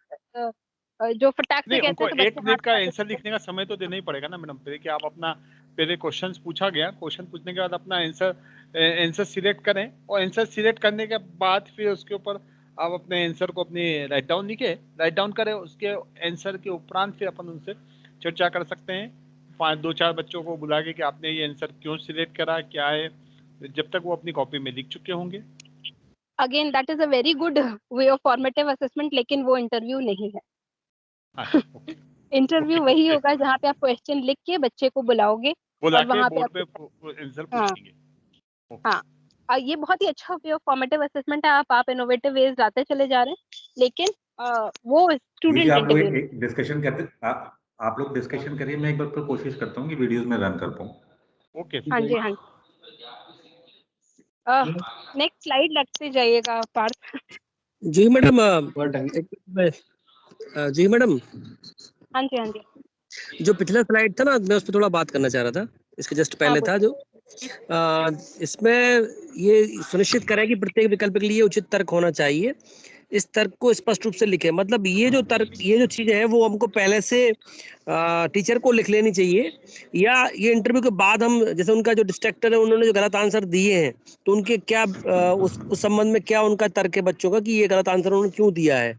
जो फटाक से नहीं, कहते उनको हैं तो बच्चे 1 हाथ मिनट का उठा के आंसर देते हैं। लिखने का समय तो देना ही पड़ेगा ना मैडम। पहले कि आप अपना पहले क्वेश्चन पूछा गया, क्वेश्चन पूछने के बाद अपना आंसर सिलेक्ट करें और आंसर सिलेक्ट करने के बाद फिर उसके ऊपर आप अपने आंसर को अपनी राइट डाउन करें। उसके आंसर के उपरांत फिर अपन उनसे चर्चा कर सकते हैं, 5-2-4 बच्चों को बुला के कि आपने ये आंसर क्यों सिलेक्ट करा, क्या है, जब तक वो अपनी कॉपी में लिख चुके होंगे। Again that is a very good way of formative assessment, लेकिन वो इंटरव्यू नहीं है। अच्छा, ओके। इंटरव्यू वही ओके, होगा जहाँ पे आप क्वेश्चन लिख के बच्चे को बुलाओगे बुला और के वहां पे बोर्ड पे आप आंसर हाँ पूछेंगे। ओके। हाँ ये बहुत ही अच्छा वे ऑफ फॉर्मेटिव असेसमेंट है। आप इनोवेटिव वेज लाते चले जा रहे हैं, लेकिन वो ठीक है, स्टूडेंट आप लोग इंटरव्यू। एक डिस्कशन करते, आप लोग डिस्कशन करिए, मैं एक बार फिर कोशिश करता हूँ कि वीडियोस में रन कर पाऊँ। ओके हाँ जी, हाँ जी। नेक्स्ट स्लाइड लगते जाइएगा पार्थ। जी मैडम, जी मैडम, हाँ जी, हाँ जी। जो पिछला स्लाइड था ना, मैं उस पर थोड़ा बात करना चाह रहा था। इसके जस्ट हाँ पहले था बोलिए। जो इसमें ये सुनिश्चित करें कि प्रत्येक विकल्प के लिए उचित तर्क होना चाहिए। इस तर्क को स्पष्ट रूप से लिखें। मतलब ये जो तर्क, ये जो चीजें हैं वो हमको पहले से टीचर को लिख लेनी चाहिए, या ये इंटरव्यू के बाद हम, जैसे उनका जो डिस्ट्रैक्टर है उन्होंने जो गलत आंसर दिए हैं तो उनके क्या उस संबंध में क्या उनका तर्क है बच्चों का कि ये गलत आंसर उन्होंने क्यों दिया है।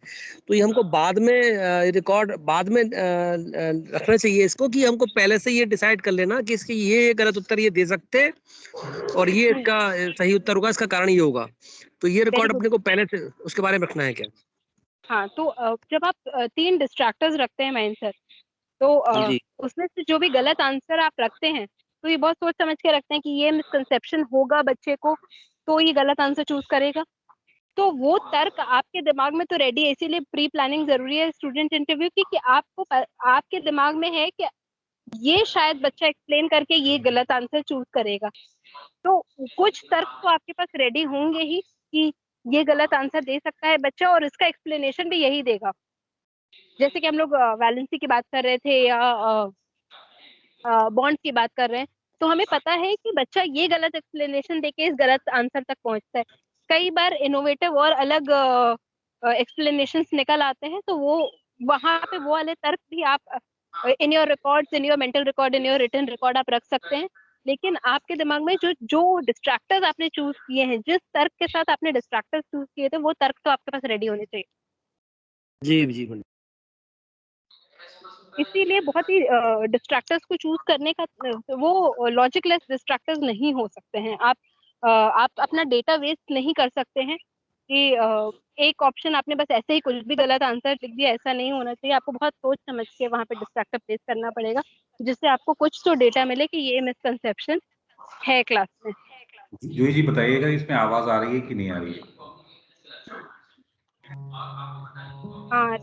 तो ये हमको बाद में रिकॉर्ड बाद में रखना चाहिए इसको, कि हमको पहले से ये डिसाइड कर लेना कि इसके ये गलत उत्तर ये दे सकते हैं और ये इसका सही उत्तर होगा, इसका कारण ये होगा। तो ये वेरी रिकॉर्ड गुड। अपने को पहले से उसके बारे में रखना है क्या? हाँ, तो जब आप 3 डिस्ट्रैक्टर्स रखते हैं माइंड सर, तो जी उसमें से जो भी गलत आंसर आप रखते हैं, तो ये बहुत सोच समझ के रखते हैं कि ये मिसकंसेप्शन होगा बच्चे को, तो ये गलत आंसर चूज करेगा। तो वो तर्क आपके दिमाग में तो रेडी है, इसीलिए प्री प्लानिंग जरूरी है स्टूडेंट इंटरव्यू की, कि आपके दिमाग में है कि ये शायद बच्चा एक्सप्लेन करके ये गलत आंसर चूज करेगा। तो कुछ तर्क तो आपके पास रेडी होंगे ही कि ये गलत आंसर दे सकता है बच्चा, और इसका एक्सप्लेनेशन भी यही देगा। जैसे कि हम लोग वैलेंसी की बात कर रहे थे या बॉन्ड्स की बात कर रहे हैं, तो हमें पता है कि बच्चा ये गलत एक्सप्लेनेशन देके इस गलत आंसर तक पहुंचता है। कई बार इनोवेटिव और अलग एक्सप्लेनेशंस निकल आते हैं, तो वो वहां पे वो वाले तर्क भी आप in your records, in your mental record, in your written record आप रख सकते हैं। लेकिन आपके दिमाग में जो जो डिस्ट्रैक्टर्स आपने चूज किए हैं, जिस तर्क के साथ आपने डिस्ट्रैक्टर्स चूज किए थे, वो तर्क तो आपके पास रेडी होने चाहिए। जी, जी मैडम। इसीलिए बहुत ही डिस्ट्रैक्टर्स को चूज करने का वो लॉजिकलेस डिस्ट्रैक्टर्स नहीं हो सकते हैं। आप अपना डेटा वेस्ट नहीं कर सकते हैं कि एक ऑप्शन आपने बस ऐसे ही कुछ भी गलत आंसर लिख दिया, ऐसा नहीं होना चाहिए। आपको बहुत सोच समझ के वहां पे डिस्ट्रैक्टर प्लेस करना पड़ेगा, जिससे आपको कुछ तो डेटा मिले कि ये मिसकंसेप्शन है क्लास में। जूही जी बताइएगा इसमें आवाज आ रही है कि नहीं आ रही है? हाँ,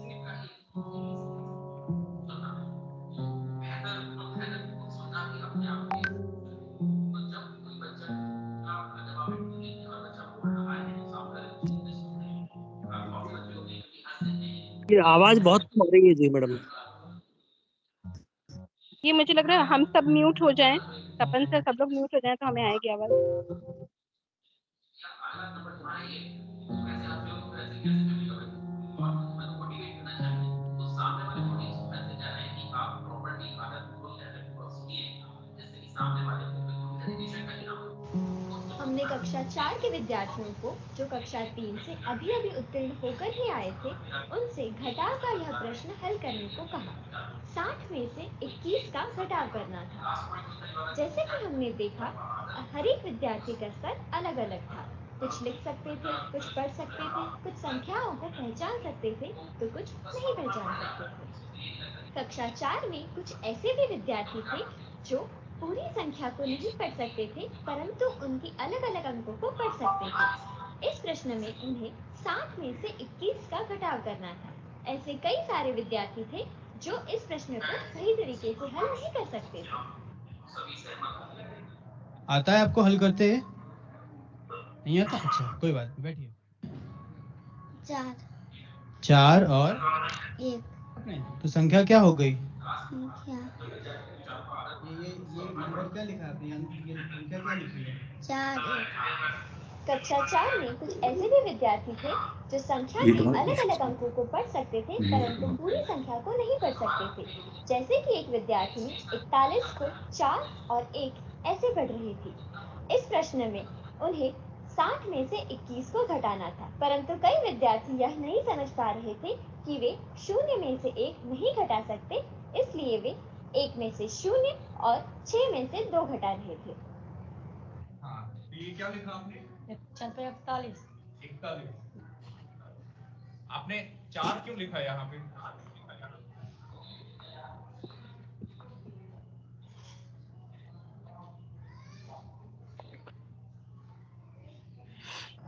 ये आवाज बहुत कम आ रही है जी मैडम। ये मुझे लग रहा है हम सब म्यूट हो जाएं, तपन से सब लोग म्यूट हो जाएं तो हमें आएगी आवाज। हमने कक्षा 4 के विद्यार्थियों को जो कक्षा 3 से अभी अभी उत्तीर्ण होकर ही आए थे, उनसे घटाव का यह प्रश्न हल करने को कहा। 60 में से 21 का घटाव करना था। जैसे कि हमने देखा, हर एक विद्यार्थी का स्तर अलग अलग था। कुछ लिख सकते थे, कुछ पढ़ सकते थे, कुछ संख्याओं को पहचान सकते थे, तो कुछ नहीं पहचान सकते थे। कक्षा 4 में कुछ ऐसे भी विद्यार्थी थे जो पूरी संख्या को नहीं पढ़ सकते थे, परंतु उनकी अलग अलग अंकों को पढ़ सकते थे। इस प्रश्न में उन्हें 60 में से 21 का घटाव करना था। ऐसे कई सारे विद्यार्थी थे जो इस प्रश्न को सही तरीके से हल नहीं कर सकते थे। आता है आपको हल करते? नहीं आता? अच्छा, कोई बात नहीं, बैठिए। 4 और 1 तो संख्या क्या हो गई? ये नंबर क्या लिखा है आपने? ये संख्या क्या लिखी है? 4 कक्षा 4 में कुछ ऐसे भी विद्यार्थी थे जो संख्या ये के तुम्हारी अलग कोशिश अलग अंकों को पढ़ सकते थे, परंतु पूरी संख्या को नहीं पढ़ सकते थे। जैसे कि एक विद्यार्थी 41 को 4 और 1 ऐसे पढ़ रही थी। इस प्रश्न में उन्हें 60 में से 21 को घटाना था, परंतु कई विद्यार्थी यह नहीं समझ पा रहे थे कि वे 0 में से 1 नहीं घटा सकते, इसलिए वे 1 में से 0 और 6 में से 2 घटा रहे थे। हाँ, तो ये क्या लिखा आपने? 41। आपने 4 क्यों लिखा यहाँ पे?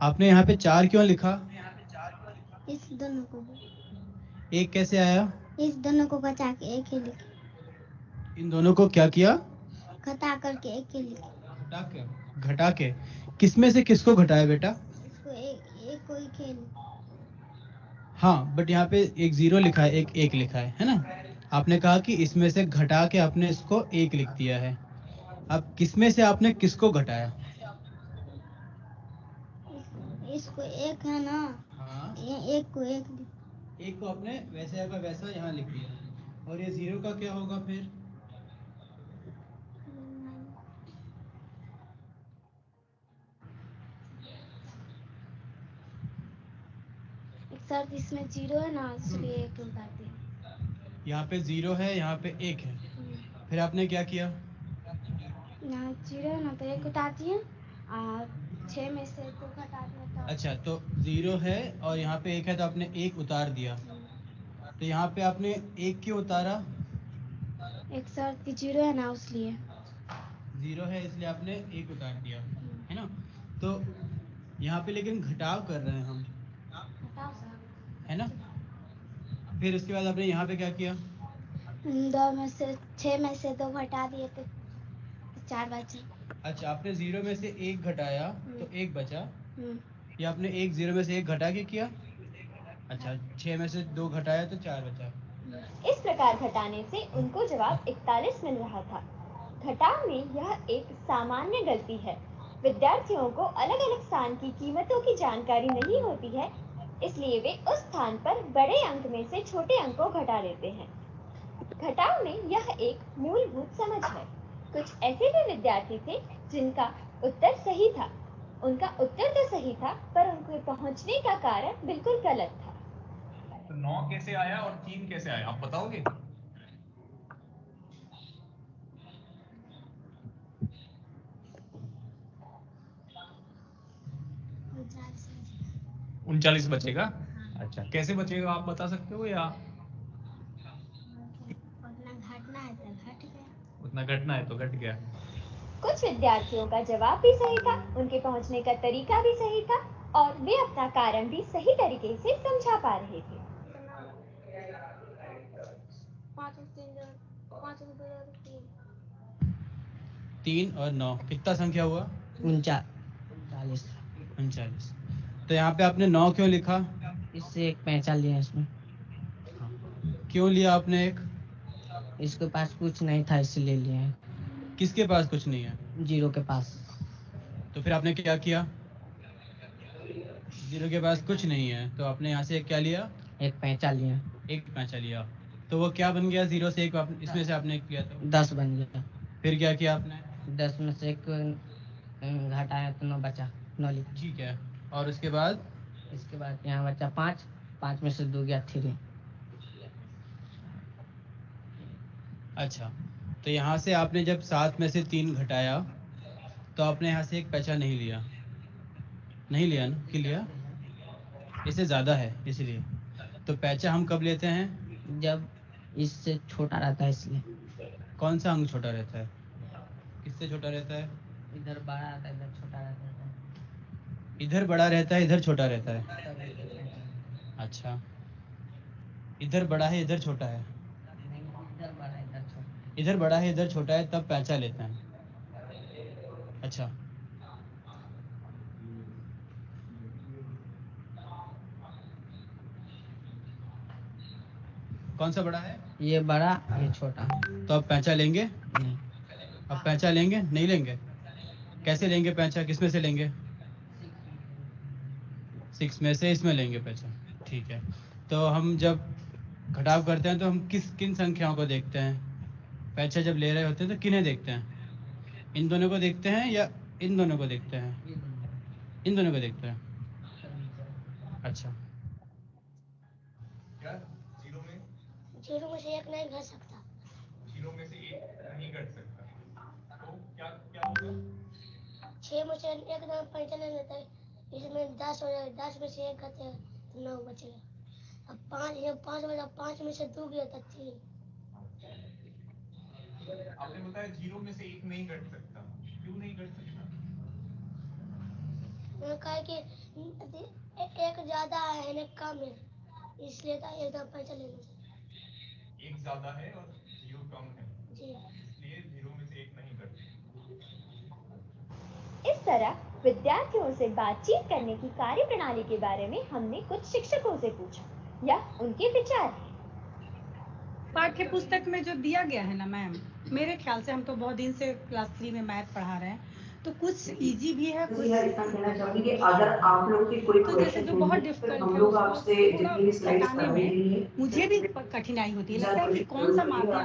आपने यहाँ पे 4 क्यों लिखा? इस दोनों को 1 कैसे आया? इस दोनों को घटा के एक ही लिखे। इन दोनों को क्या किया? घटा करके एक ही लिखे। घटा के किस में से किसको घटाया बेटा? इसको एक को एक ही लिखे। हाँ, बट यहाँ पे एक 0 लिखा है, एक 1 लिखा है ना? आपने कहा कि इसमें से घटा के आपने इसको 1 लिख दिया है। अब किसमें से आपने किसको घटाया? इसको एक है ना, हाँ, एक को एक एक को आपने वैसे का वैसा यहाँ लिख दिया, और ये 0 का क्या होगा फिर? सर इसमें 0 है ना, इसलिए एक उतार दिया। यहाँ पे 0 है, यहाँ पे 1 है, फिर आपने क्या किया? यहाँ 0 है ना, तो एक उतार दिए और 6 में से 2 घटा दिया तो। अच्छा, तो 0 है और यहाँ पे 1 है, तो आपने 1 उतार दिया। तो यहाँ पे आपने 1 क्यों उतारा? एक सर 0 है ना, इसलिए 0 है इसलिए आपने 1 उतार दिया, है ना? तो यहाँ पे लेकिन घटाव कर रहे हैं हम, घटाओ सर, है ना? फिर उसके बाद आपने यहाँ पे क्या किया? 2 में से 6 में से 2 घटा दिए तो 4 बचे। अच्छा, आपने 0 में से 1 घटाया तो 1 बचा, हम्म, या आपने 0 में से 1 घटा के किया? अच्छा, 6 में से 2 घटाया तो 4 बचा। इस प्रकार घटाने से उनको जवाब 41 मिल रहा था। घटाव में यह एक सामान्य गलती है। विद्यार्थियों को अलग अलग स्थान की कीमतों की जानकारी नहीं होती है, इसलिए वे उस स्थान पर बड़े अंक में से छोटे अंक को घटा लेते हैं। घटाव में यह एक मूलभूत समझ है। कुछ ऐसे भी विद्यार्थी थे जिनका उत्तर सही था। उनका उत्तर तो सही था, पर उनके पहुंचने का कारण बिल्कुल गलत था। तो 9 कैसे आया और 3 कैसे आया, आप बताओगे? उनचालीस बचेगा। अच्छा, कैसे बचेगा आप बता सकते हो या उतना घटना है तो घट गया? कुछ विद्यार्थियों का जवाब भी सही था, उनके पहुंचने का तरीका भी सही था और वे अपना कारण भी सही तरीके से समझा पा रहे थे। 3 और 9 कितना संख्या हुआ? 39। 39। तो यहाँ पे आपने 9 क्यों लिखा? इससे एक पैंचा लिया इसमें। क्यों लिया आपने एक? इसके पास कुछ नहीं था इसलिए लिया है। किसके पास कुछ नहीं है? 0 के पास। तो फिर आपने क्या किया? 0 के पास कुछ नहीं है तो आपने यहाँ से क्या लिया? एक पैंचा लिया। एक पैंचा लिया। तो वो क्या बन गया? 0 से 1 इसमें से आपने किया तो 10 बन गया। फिर क्या किया आपने? 10 में से 1 घटाया तो 9 बचा, 9 लिखा। ठीक है, और उसके बाद? इसके बाद यहाँ बचा 5, 5 में से 2 गया 3। अच्छा, तो यहाँ से आपने जब 7 में से 3 घटाया तो आपने यहाँ से एक पैंचा नहीं लिया, नहीं लिया ना? कि लिया? इससे ज़्यादा है इसलिए। तो पैंचा हम कब लेते हैं? जब इससे छोटा रहता है इसलिए। कौन सा अंक छोटा रहता है? किससे छोटा रहता है? इधर बड़ा रहता है, इधर छोटा रहता है। इधर बड़ा रहता है, इधर छोटा रहता है। अच्छा, इधर बड़ा है, इधर छोटा है। इधर बड़ा है, इधर छोटा। इधर बड़ा है, इधर छोटा है, तब पैंचा लेते हैं। अच्छा, कौन सा बड़ा है? ये बड़ा, ये छोटा। तो अब पैंचा लेंगे? नहीं। अब पैंचा लेंगे? नहीं लेंगे। कैसे लेंगे पैंचा? किस में से लेंगे? 6 में से इसमें लेंगे पैंचा। ठीक है, तो हम जब घटाव करते हैं तो हम किन संख्याओं को देखते हैं? पैंचा जब ले रहे होते हैं तो किन्हें देखते हैं? इन दोनों को देखते हैं या इन दोनों को देखते हैं? इन दोनों को देखते हैं। अच्छा, क्या 0 में 0 में से 1 नहीं घट सकता। 0 में से 1 नहीं घट सकता, तो क्या क्या होगा? 6 में से 1 ना पैंचा ले लेता है, इसमें 10 हो जाएगा, 10 में से 1 घटे तो 9 बचेगा। अब 5 बचा, 5 में से 2 गया था 3। आपने बताया 0 में से 1 नहीं घट सकता, क्यों नहीं घट सकता? उन्होंने कहा कि 1 ज्यादा है ना कम है, इसलिए था एकदम पैंचा ले लो। 1 ज्यादा है और 0 कम है जी, इसलिए 0 में से 1 नहीं घट सकता। इस तरह विद्यार्थियों से बातचीत करने की कार्यप्रणाली के बारे में हमने कुछ शिक्षकों से पूछा या उनके विचार हैं। पाठ्य पुस्तक में जो दिया गया है ना मैम, मेरे ख्याल से हम तो बहुत दिन से क्लास 3 में मैथ पढ़ा रहे हैं, तो कुछ इजी भी है, कुछ इतना कहना चाहूंगी कि अगर आप लोग की कोई तो जैसे जो बहुत डिफिकल्ट है उसको थोड़ा बताने में मुझे भी कठिनाई होती है। लगता है कि कौन सा माध्यम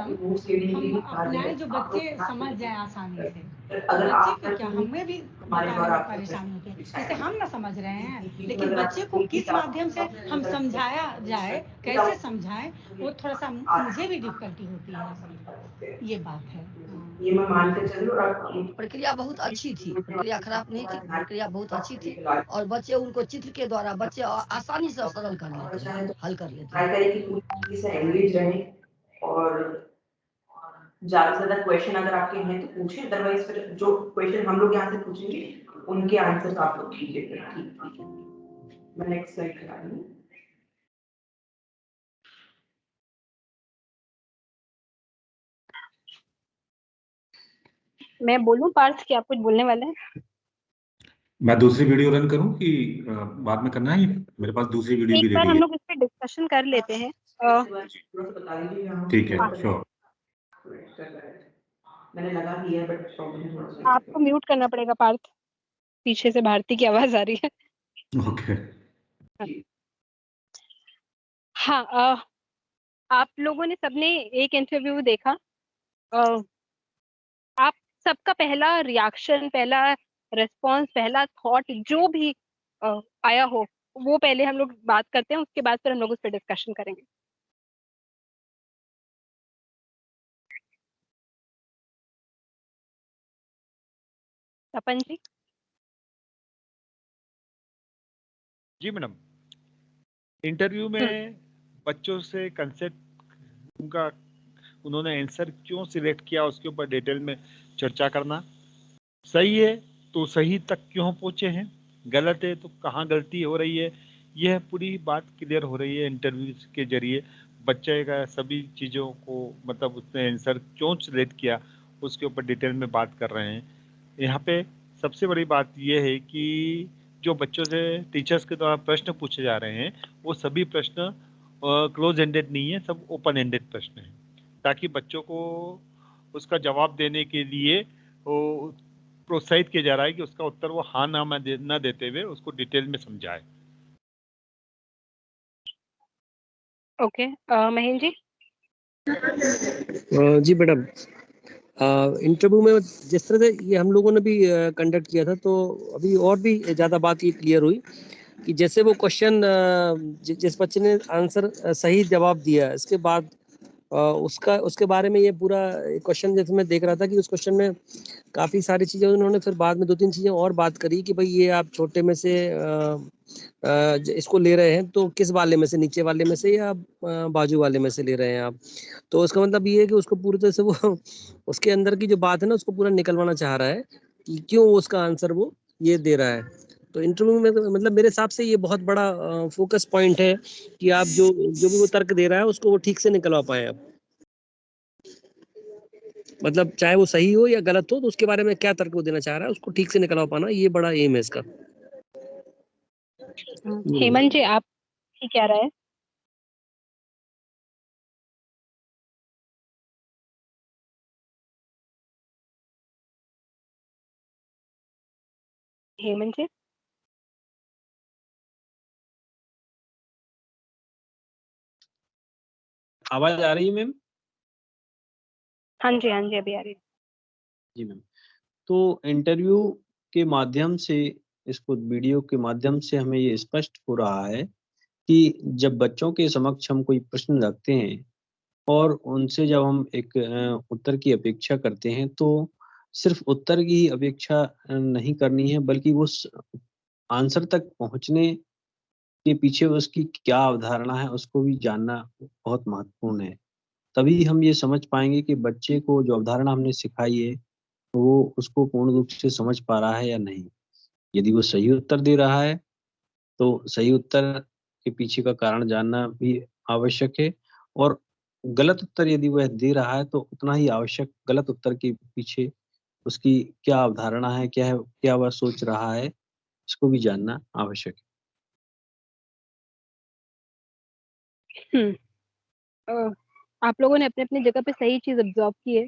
हम अपनाएं जो बच्चे समझ जाए आसानी से। बच्चे को क्या, हमें भी बताने में परेशानी होती है, जैसे हम ना समझ रहे हैं, लेकिन बच्चे को किस माध्यम से हम समझाया जाए, कैसे समझाएं, वो थोड़ा सा मुझे भी डिफिकल्टी होती है। ये बात है। ये मैं मानते चलूं। और प्रक्रिया बहुत अच्छी थी, प्रक्रिया खराब नहीं थी, प्रक्रिया बहुत अच्छी थी और बच्चे उनको चित्र के द्वारा बच्चे आसानी से सरल कर लेते हैं, हल कर लेते हैं। ट्राई करें कि पूरी से एंगेज रहें और ज्यादा से ज्यादा क्वेश्चन अगर आपके हैं तो पूछें, अदरवाइज फिर जो क्वेश्चन हम लोग यहाँ से पूछेंगे उनके आंसर आप लोग कीजिए। ठीक है, मैं नेक्स्ट स्लाइड करा रही हूँ। मैं बोलूं पार्थ कि आप कुछ बोलने वाले हैं? मैं दूसरी वीडियो रन करूं कि बाद में करना है? मेरे पास दूसरी वीडियो भी एक बार रेडी हम है। लोग इस पे डिस्कशन कर लेते हैं। ठीक है, श्योर। मैंने लगा दिया बट प्रॉब्लम थोड़ा सा आपको म्यूट करना पड़ेगा पार्थ, पीछे से भारती की आवाज आ रही है। ओके। हाँ, आप लोगों ने सबने एक इंटरव्यू देखा, आप सबका पहला रिएक्शन, पहला रिस्पॉन्स, पहला थॉट जो भी आया हो वो पहले हम लोग बात करते हैं, उसके बाद फिर हम लोग उस पर डिस्कशन करेंगे। तपन जी। जी मैडम, इंटरव्यू में बच्चों से कंसेप्ट उनका उन्होंने आंसर क्यों सिलेक्ट किया उसके ऊपर डिटेल में चर्चा करना, सही है तो सही तक क्यों पहुंचे हैं, गलत है तो कहाँ गलती हो रही है, यह पूरी बात क्लियर हो रही है इंटरव्यू के जरिए। बच्चे का सभी चीज़ों को मतलब उसने आंसर क्यों सिलेक्ट किया उसके ऊपर डिटेल में बात कर रहे हैं। यहाँ पे सबसे बड़ी बात यह है कि जो बच्चों से टीचर्स के द्वारा प्रश्न पूछे जा रहे हैं वो सभी प्रश्न क्लोज एंडेड नहीं है, सब ओपन एंडेड प्रश्न हैं, ताकि बच्चों को उसका जवाब देने के लिए वो प्रोत्साहित किया जा रहा है कि उसका उत्तर वो हाँ ना में न देते हुए उसको डिटेल में समझाए। ओके, महेंद्र जी। जी मैडम, इंटरव्यू में जिस तरह से ये हम लोगों ने भी कंडक्ट किया था, तो अभी और भी ज़्यादा बात ये क्लियर हुई कि जैसे वो क्वेश्चन जिस बच्चे ने आंसर सही जवाब दिया, इसके बाद उसके बारे में ये पूरा क्वेश्चन जैसे मैं देख रहा था कि उस क्वेश्चन में काफ़ी सारी चीज़ें उन्होंने फिर बाद में 2-3 चीज़ें और बात करी कि भाई ये आप छोटे में से इसको ले रहे हैं तो किस वाले में से, नीचे वाले में से या बाजू वाले में से ले रहे हैं आप। तो उसका मतलब ये है कि उसको पूरी तरह से वो उसके अंदर की जो बात है ना उसको पूरा निकलवाना चाह रहा है कि क्यों उसका आंसर वो ये दे रहा है। तो इंटरव्यू में मतलब मेरे हिसाब से ये बहुत बड़ा फोकस पॉइंट है कि आप जो भी वो तर्क दे रहा है उसको वो ठीक से निकलवा पाए आप। मतलब चाहे वो सही हो या गलत हो तो उसके बारे में क्या तर्क वो देना चाह रहा है उसको ठीक से निकलवा पाना, ये बड़ा एम है इसका। हेमंत जी, आप क्या राय है? हेमंत जी। आवाज आ रही है मैम? हाँ जी, हाँ जी, अभी आ रही है। जी मैम, तो इंटरव्यू के माध्यम से, इसको वीडियो के माध्यम से हमें ये स्पष्ट हो रहा है कि जब बच्चों के समक्ष हम कोई प्रश्न रखते हैं और उनसे जब हम एक उत्तर की अपेक्षा करते हैं, तो सिर्फ उत्तर की अपेक्षा नहीं करनी है, बल्कि उस आंसर तक पहुंचने के पीछे उसकी क्या अवधारणा है उसको भी जानना बहुत महत्वपूर्ण है। तभी हम ये समझ पाएंगे कि बच्चे को जो अवधारणा हमने सिखाई है वो उसको पूर्ण रूप से समझ पा रहा है या नहीं। यदि वो सही उत्तर दे रहा है तो सही उत्तर के पीछे का कारण जानना भी आवश्यक है, और गलत उत्तर यदि वह दे रहा है तो उतना ही आवश्यक गलत उत्तर के पीछे उसकी क्या अवधारणा है, क्या है, क्या वह सोच रहा है, इसको भी जानना आवश्यक है। आप लोगों ने अपने अपने जगह पे सही चीज ऑब्जर्व की है।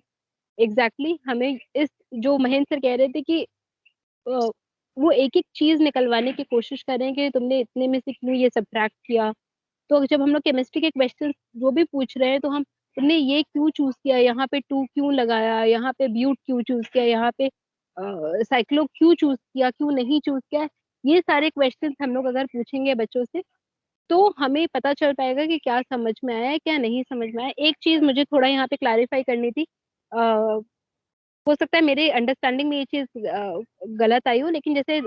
एग्जैक्टली हमें इस जो महेंद्र सर कह रहे थे कि अ, वो एक एक चीज निकलवाने की कोशिश कर रहे हैं कि तुमने इतने में से क्यों ये सब्ट्रैक्ट किया। तो जब हम लोग केमिस्ट्री के क्वेश्चन जो भी पूछ रहे हैं तो हम तुमने ये क्यों चूज किया, यहाँ पे 2 क्यों लगाया, यहाँ पे ब्यूट क्यों चूज किया, यहाँ पे साइक्लो क्यों चूज किया, क्यों नहीं चूज किया, ये सारे क्वेश्चन हम लोग अगर पूछेंगे बच्चों से तो हमें पता चल पाएगा कि क्या समझ में आया है, क्या नहीं समझ में आया। एक चीज मुझे थोड़ा यहाँ पे क्लैरिफाई करनी थी। हो सकता है मेरे अंडरस्टैंडिंग में ये चीज गलत आई हो, लेकिन जैसे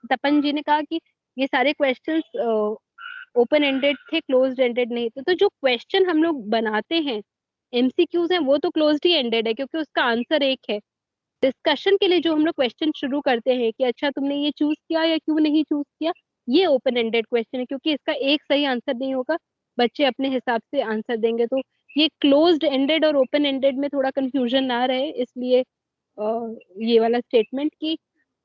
तपन जी ने कहा कि ये सारे क्वेश्चंस ओपन एंडेड थे, क्लोज्ड एंडेड नहीं थे। तो जो क्वेश्चन हम लोग बनाते हैं, एमसीक्यूज हैं, वो तो क्लोज्ड ही एंडेड है क्योंकि उसका आंसर एक है। डिस्कशन के लिए जो हम लोग क्वेश्चन शुरू करते हैं कि अच्छा तुमने ये चूज किया या क्यों नहीं चूज किया, ये ओपन एंडेड क्वेश्चन है क्योंकि इसका एक सही आंसर नहीं होगा, बच्चे अपने हिसाब से आंसर देंगे। तो ये क्लोज्ड एंडेड और ओपन एंडेड में थोड़ा कंफ्यूजन ना रहे, इसलिए ये वाला स्टेटमेंट की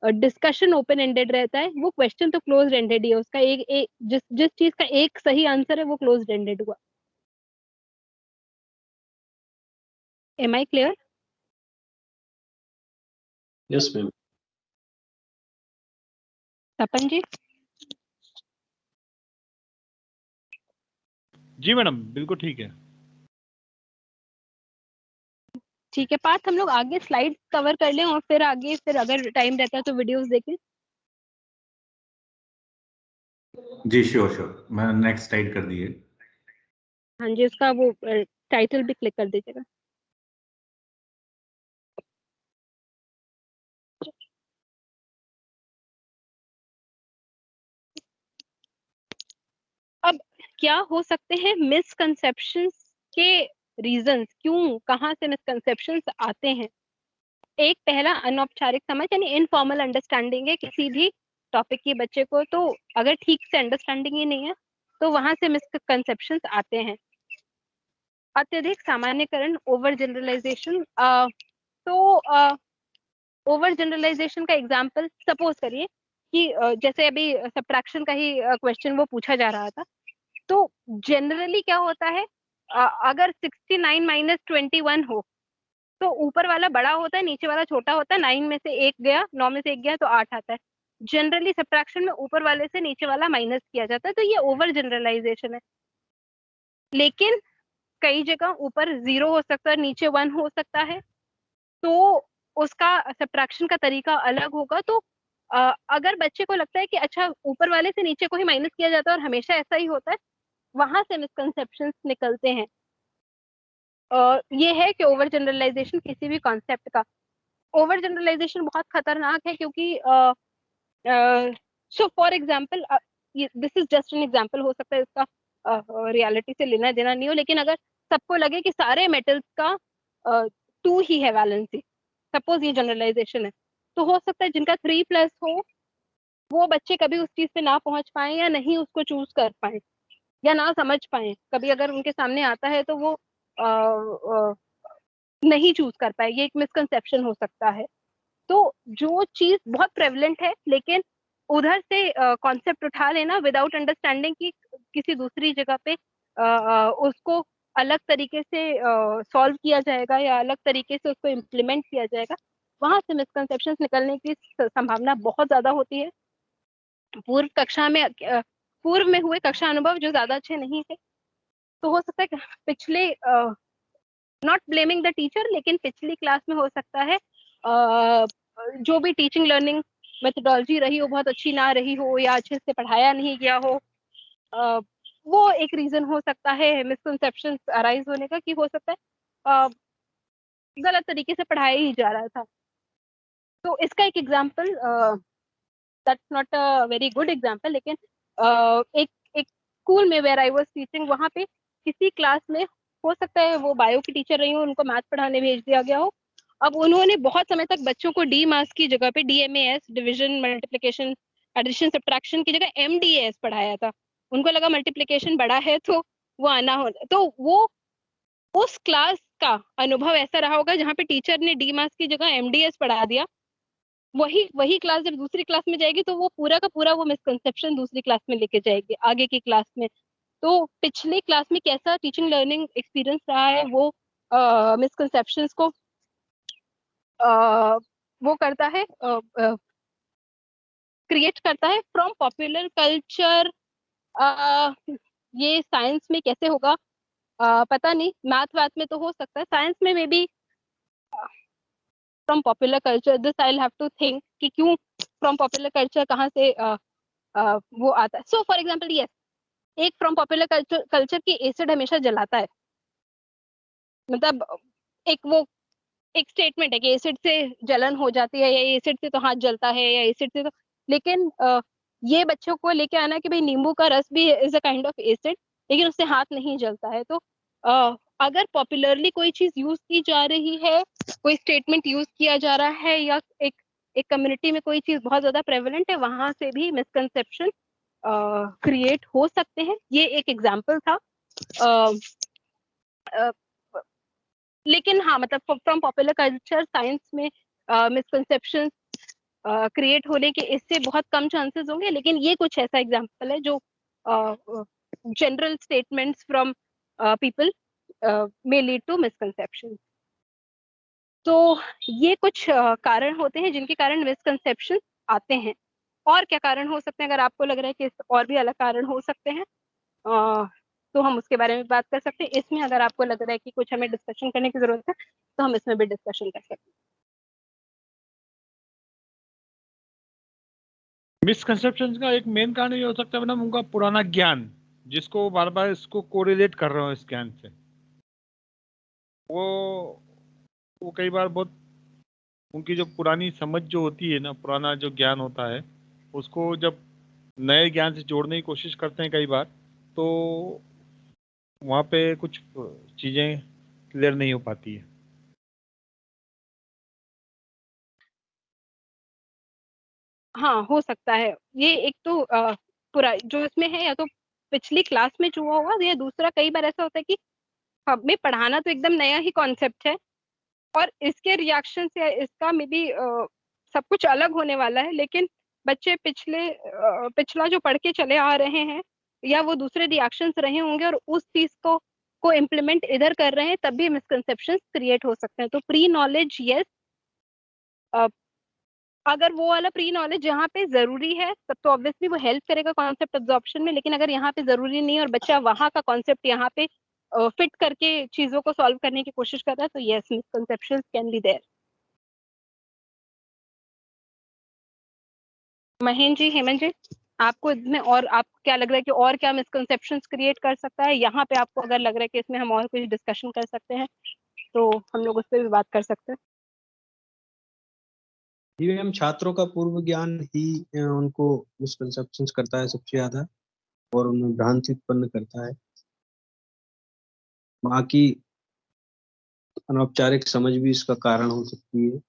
डिस्कशन ओपन एंडेड रहता है, वो क्वेश्चन तो क्लोज्ड एंडेड ही है। उसका एक जिस जिस चीज का एक सही आंसर है वो क्लोज्ड एंडेड हुआ। Am I clear? Yes ma'am. Tapan ji. जी मैडम, बिल्कुल ठीक है। ठीक है, पार्थ हम लोग आगे स्लाइड कवर कर लें और फिर आगे फिर अगर टाइम रहता है तो वीडियोस देखें। जी श्योर श्योर, मैं नेक्स्ट स्लाइड कर दिए। हाँ जी, उसका वो टाइटल भी क्लिक कर दीजिएगा। अब क्या हो सकते हैं मिसकंसेप्शंस के रीजंस, क्यों कहाँ से मिसकंसेप्शंस आते हैं। एक पहला अनौपचारिक समझ यानी इनफॉर्मल अंडरस्टैंडिंग है किसी भी टॉपिक की बच्चे को, तो अगर ठीक से अंडरस्टैंडिंग ही नहीं है तो वहां से मिसकंसेप्शंस आते हैं। अत्यधिक सामान्यकरण, ओवर जनरलाइजेशन। तो ओवर जनरलाइजेशन का एग्जांपल सपोज करिए कि जैसे अभी सब्ट्रैक्शन का ही क्वेश्चन वो पूछा जा रहा था, तो जनरली क्या होता है, अगर 69 माइनस 21 हो तो ऊपर वाला बड़ा होता है, नीचे वाला छोटा होता है। 9 में से 1 गया, 9 में से 1 गया तो 8 आता है। जनरली सब्ट्रैक्शन में ऊपर वाले से नीचे वाला माइनस किया जाता है, तो ये ओवर जनरलाइजेशन है। लेकिन कई जगह ऊपर 0 हो सकता है, नीचे 1 हो सकता है, तो उसका सब्ट्रैक्शन का तरीका अलग होगा। तो अगर बच्चे को लगता है कि अच्छा ऊपर वाले से नीचे को ही माइनस किया जाता है और हमेशा ऐसा ही होता है, वहां से मिसकंसेप्शंस निकलते हैं। ये है कि ओवर जनरलाइजेशन किसी भी कॉन्सेप्ट का, ओवर जनरलाइजेशन बहुत खतरनाक है, क्योंकि so for example, this is just an example, हो सकता है इसका रियलिटी से लेना देना नहीं हो, लेकिन अगर सबको लगे कि सारे मेटल्स का 2 ही है वैलेंसी, सपोज ये जनरलाइजेशन है, तो हो सकता है जिनका 3+ हो वो बच्चे कभी उस चीज पे ना पहुंच पाए या नहीं उसको चूज कर पाए या ना समझ पाए। कभी अगर उनके सामने आता है तो वो नहीं चूज कर पाए, ये एक मिसकंसेप्शन हो सकता है। तो जो चीज बहुत प्रेवलेंट है लेकिन उधर से कॉन्सेप्ट उठा लेना विदाउट अंडरस्टैंडिंग कि किसी दूसरी जगह पे उसको अलग तरीके से सॉल्व किया जाएगा या अलग तरीके से उसको इम्प्लीमेंट किया जाएगा, वहां से मिसकंसेप्शंस निकलने की संभावना बहुत ज्यादा होती है। पूर्व में हुए कक्षा अनुभव जो ज्यादा अच्छे नहीं थे, तो हो सकता है पिछले, नॉट ब्लेमिंग द टीचर, लेकिन पिछली क्लास में हो सकता है जो भी टीचिंग लर्निंग मेथोडोलॉजी रही हो बहुत अच्छी ना रही हो या अच्छे से पढ़ाया नहीं गया हो। वो एक रीजन हो सकता है मिसकंसेप्शन अराइज होने का, कि हो सकता है गलत तरीके से पढ़ाया ही जा रहा था। तो इसका एक example, that's not a very good example, लेकिन एक एक स्कूल में वेयर आई वाज टीचिंग, वहां पे किसी क्लास में हो सकता है वो बायो की टीचर रही हो, उनको मैथ पढ़ाने भेज दिया गया हो। अब उन्होंने बहुत समय तक बच्चों को डी मास की जगह पे DMAS, division multiplication addition subtraction की जगह MDAS पढ़ाया था। उनको लगा मल्टीप्लिकेशन बड़ा है तो वो आना हो, तो वो उस क्लास का अनुभव ऐसा रहा होगा जहाँ पे टीचर ने डी मास की जगह MDS पढ़ा दिया। वही वही क्लास जब दूसरी क्लास में जाएगी तो वो पूरा का पूरा वो मिसकंसेप्शन दूसरी क्लास में लेके जाएगी आगे की क्लास में। तो पिछले क्लास में कैसा टीचिंग लर्निंग एक्सपीरियंस रहा है वो मिसकंसेप्शंस को वो करता है, क्रिएट करता है। फ्रॉम पॉपुलर कल्चर, ये साइंस में कैसे होगा पता नहीं, मैथ वैथ में तो हो सकता है, साइंस में may be from popular culture, this I have to think कि क्यों फ्रॉम पॉपुलर कल्चर कहाँ से वो आता है। सो फॉर एग्जाम्पल यस, एक फ्रॉम पॉपुलर कल्चर की एसिड हमेशा जलाता है, मतलब एक स्टेटमेंट है कि एसिड से जलन हो जाती है या एसिड से तो हाथ जलता है या एसिड से तो, लेकिन ये बच्चों को लेके आना कि भाई नींबू का रस भी is a kind of acid लेकिन उससे हाथ नहीं जलता है। तो अगर पॉपुलरली कोई चीज यूज की जा रही है, कोई स्टेटमेंट यूज किया जा रहा है या एक कम्युनिटी में कोई चीज बहुत ज्यादा प्रेवलेंट है, वहां से भी मिसकंसेप्शन क्रिएट हो सकते हैं। ये एक एग्जाम्पल था। लेकिन हाँ, मतलब फ्रॉम पॉपुलर कल्चर साइंस में मिसकंसेप्शन क्रिएट होने के इससे बहुत कम चांसेस होंगे, लेकिन ये कुछ ऐसा एग्जांपल है जो general statements from people may lead to misconception. तो ये कुछ कारण होते हैं जिनके कारण मिसकंसेप्शन आते हैं। और क्या कारण हो सकते हैं, अगर आपको लग रहा है कि और भी अलग कारण हो सकते हैं तो हम उसके बारे में बात कर सकते हैं। इसमें अगर आपको लग रहा है कि कुछ हमें डिस्कशन करने की जरूरत है तो हम इसमें भी डिस्कशन कर सकते हैं। मिसकंसेप्शन का एक मेन कारण ये हो सकता है मैडम, उनका पुराना ज्ञान, जिसको बार बार इसको कोरिलेट कर रहे हो इस ज्ञान से, वो कई बार बहुत, उनकी जो पुरानी समझ जो होती है ना, पुराना जो ज्ञान होता है, उसको जब नए ज्ञान से जोड़ने की कोशिश करते हैं कई बार, तो वहाँ पे कुछ चीजें क्लियर नहीं हो पाती है। हाँ, हो सकता है। ये एक तो पूरा जो इसमें है, या तो पिछली क्लास में जो हुआ होगा, या दूसरा कई बार ऐसा होता है कि हमें पढ़ाना तो एकदम नया ही कॉन्सेप्ट है और इसके रिएक्शन से इसका मे बी सब कुछ अलग होने वाला है, लेकिन बच्चे पिछला जो पढ़ के चले आ रहे हैं, या वो दूसरे रिएक्शंस रहे होंगे और उस चीज को इम्प्लीमेंट इधर कर रहे हैं, तब भी मिसकंसेप्शंस क्रिएट हो सकते हैं। तो प्री नॉलेज, यस, अगर वो वाला प्री नॉलेज जहाँ पे जरूरी है तब तो ऑब्वियसली वो हेल्प करेगा कॉन्सेप्ट एब्जॉर्प्शन में, लेकिन अगर यहाँ पे जरूरी नहीं है और बच्चा वहाँ का कॉन्सेप्ट यहाँ पे फिट करके चीजों को सॉल्व करने की कोशिश कर रहा है, तो yes, misconceptions can be there. Mahendra ji, Hemant ji, आपको इसमें और आप क्या लग रहा है कि और क्या मिसकंसेप्शंस क्रिएट कर सकता है? यहाँ पे आपको अगर लग रहा है कि इसमें हम और कुछ डिस्कशन कर सकते हैं, तो हम लोग उस पर भी बात कर सकते हैं। जी मैम, छात्रों का पूर्व ज्ञान ही उनको मिसकंसेप्शंस करता है सबसे ज्यादा, और उन्हें भ्रांति उत्पन्न करता है। बाकी अनौपचारिक समझ भी इसका कारण हो सकती है।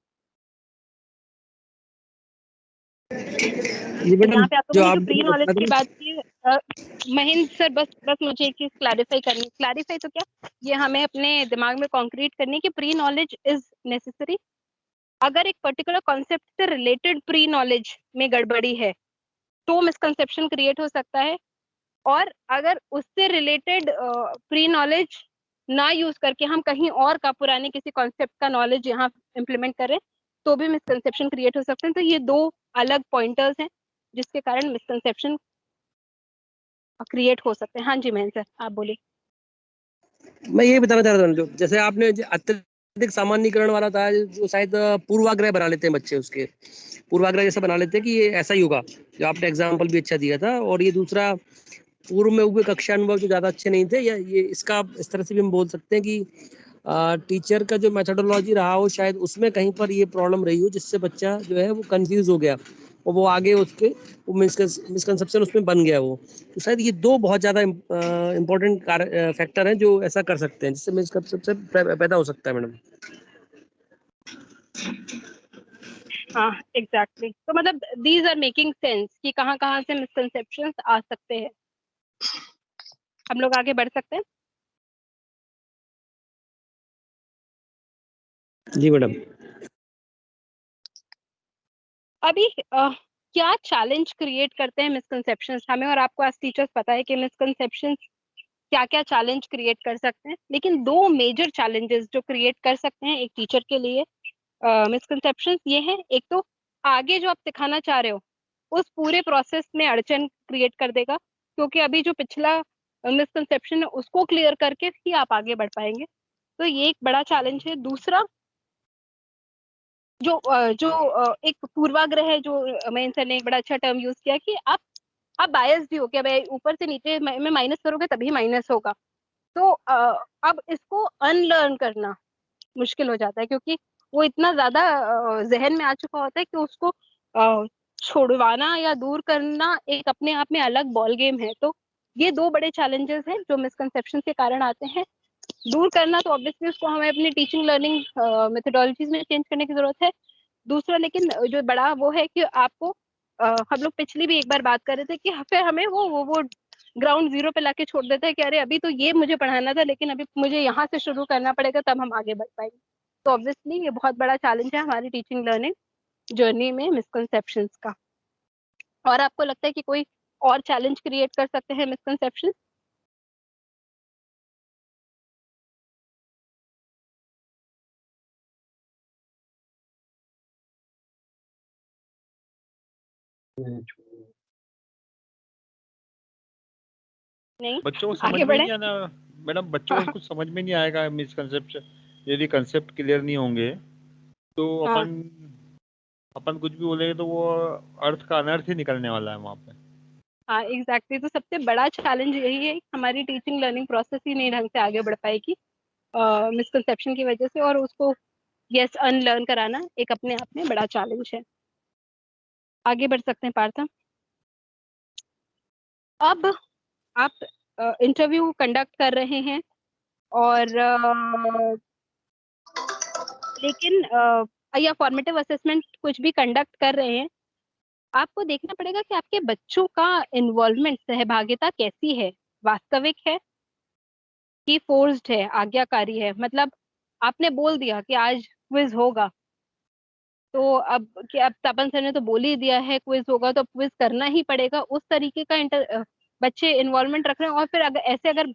यहाँ पे आप जो लोगों ने आप जो प्री नॉलेज की बात की, महेंद्र सर, बस मुझे एक चीज क्लैरिफाई तो क्या ये हमें अपने दिमाग में कॉन्क्रीट करनी है कि प्री नॉलेज इज नेसेसरी। अगर एक पर्टिकुलर कॉन्सेप्ट से रिलेटेड प्री नॉलेज में गड़बड़ी है तो मिसकंसेप्शन क्रिएट हो सकता है, और अगर उससे रिलेटेड प्री नॉलेज ना यूज करके हम कहीं और का पुराने किसी कॉन्सेप्ट का नॉलेज यहाँ इम्प्लीमेंट करें तो भी मिसकंसेप्शन क्रिएट हो सकते हैं। तो ये दो अलग पॉइंटर्स हैं जिसके कारण मिसकंसेप्शन क्रिएट हो सकते हैं। हाँ जी महेंद्र सर, आप बोलिए। मैं ये बताना चाह रहा था, जैसे आपने जो अत्यधिक सामान्यीकरण वाला था, जो शायद पूर्वाग्रह बना लेते हैं बच्चे, उसके पूर्वाग्रह जैसा बना लेते हैं कि ये ऐसा ही होगा, जो आपने एग्जाम्पल भी अच्छा दिया था। और ये दूसरा, पूर्व में हुए कक्षा अनुभव जो ज्यादा अच्छे नहीं थे, या ये इसका इस तरह से भी हम बोल सकते हैं कि टीचर का जो मेथोडोलॉजी रहा हो, शायद उसमें कहीं पर ये प्रॉब्लम रही हो, जिससे बच्चा जो है वो कंफ्यूज हो गया और वो आगे उसके वो मिसकंसेप्शन उसमें बन गया वो। तो शायद ये दो बहुत ज्यादा इम्पोर्टेंट फैक्टर हैं जो ऐसा कर सकते हैं, जिससे मिसकंसेप्शन पैदा हो सकता है मैडम। हाँ एग्जैक्टली, तो मतलब दीज आर मेकिंग सेंस कि कहाँ कहाँ से मिसकंसेप्शंस आ सकते हैं। हम लोग आगे बढ़ सकते हैं। जी मैडम। अभी क्या चैलेंज क्रिएट करते हैं मिसकंसेप्शंस? हमें और आपको एज टीचर्स पता है कि मिसकंसेप्शंस क्या क्या चैलेंज क्रिएट कर सकते हैं, लेकिन दो मेजर चैलेंजेस जो क्रिएट कर सकते हैं एक टीचर के लिए मिसकंसेप्शंस ये हैं। एक तो आगे जो आप सिखाना चाह रहे हो उस पूरे प्रोसेस में अड़चन क्रिएट कर देगा, क्योंकि अभी जो पिछला मिसकंसेप्शन है उसको क्लियर करके ही आप आगे बढ़ पाएंगे। तो ये एक बड़ा चैलेंज है। दूसरा, जो एक पूर्वाग्रह है, जो मयंक सर ने एक बड़ा अच्छा टर्म यूज किया कि आप बायस भी हो क्या भाई, ऊपर से नीचे में माइनस करोगे तभी माइनस होगा। तो अब इसको अनलर्न करना मुश्किल हो जाता है, क्योंकि वो इतना ज्यादा जहन में आ चुका होता है कि उसको छोड़वाना या दूर करना एक अपने आप में अलग बॉल गेम है। तो ये दो बड़े चैलेंजेस हैं जो मिसकंसेप्शन के कारण आते हैं। दूर करना तो ऑब्वियसली उसको हमें अपनी टीचिंग लर्निंग मेथोडोलॉजीज में चेंज करने की जरूरत है। दूसरा, लेकिन जो बड़ा वो है कि आपको हम लोग पिछली भी एक बार बात कर रहे थे कि फिर हमें वो ग्राउंड जीरो पे लाके छोड़ देता है कि अरे अभी तो ये मुझे पढ़ाना था, लेकिन अभी मुझे यहाँ से शुरू करना पड़ेगा तब हम आगे बढ़ पाएंगे। तो ऑब्वियसली ये बहुत बड़ा चैलेंज है हमारी टीचिंग लर्निंग जर्नी में मिसकंसेप्शंस का। और आपको लगता है कि कोई और चैलेंज क्रिएट कर सकते हैं मिसकंसेप्शन? नहीं, बच्चों को समझ आगे में बढ़े। नहीं आना मैडम, बच्चों को कुछ समझ में नहीं आएगा मिसकंसेप्शन, यदि कंसेप्ट क्लियर नहीं होंगे तो हाँ। अपन अपन कुछ भी बोलेंगे तो वो अर्थ का अनर्थ ही निकलने वाला है वहाँ पे। हाँ एग्जैक्टली, तो सबसे बड़ा चैलेंज यही है कि हमारी टीचिंग लर्निंग प्रोसेस ही नहीं ढंग से आगे बढ़ पाएगी मिसकंसेप्शन की वजह से, और उसको यस अनलर्न कराना एक अपने आप में बड़ा चैलेंज है। आगे बढ़ सकते हैं पार्था। अब आप इंटरव्यू कंडक्ट कर रहे हैं और लेकिन या फॉर्मेटिव असेसमेंट कुछ भी कंडक्ट कर रहे हैं, आपको देखना पड़ेगा कि आपके बच्चों का इन्वॉल्वमेंट, सहभागिता कैसी है, वास्तविक है कि फोर्स्ड है, आज्ञाकारी है। मतलब आपने बोल दिया कि आज क्विज होगा, तो अब कि अब तपन सर ने तो बोल ही दिया है क्विज होगा, तो क्विज करना ही पड़ेगा। उस तरीके का बच्चे इन्वॉल्वमेंट रख रहे हैं, और फिर अगर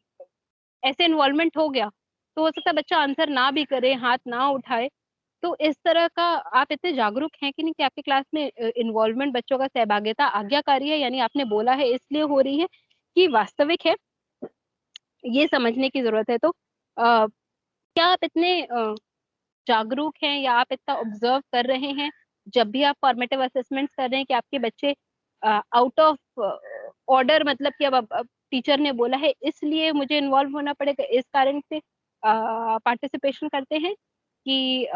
ऐसे इन्वॉल्वमेंट हो गया तो हो सकता है बच्चा आंसर ना भी करे, हाथ ना उठाए। तो इस तरह का आप इतने जागरूक हैं कि नहीं कि आपकी क्लास में इन्वॉल्वमेंट, बच्चों का सहभागिता आज्ञाकारी है, यानी आपने बोला है इसलिए हो रही है कि वास्तविक है, ये समझने की जरूरत है। तो क्या आप इतने जागरूक हैं या आप इतना ऑब्जर्व कर रहे हैं जब भी आप फॉर्मेटिव असेसमेंट्स कर रहे हैं कि आपके बच्चे आउट ऑफ ऑर्डर, मतलब कि अब टीचर ने बोला है इसलिए मुझे इन्वॉल्व होना पड़ेगा, इस कारण से पार्टिसिपेशन करते हैं, कि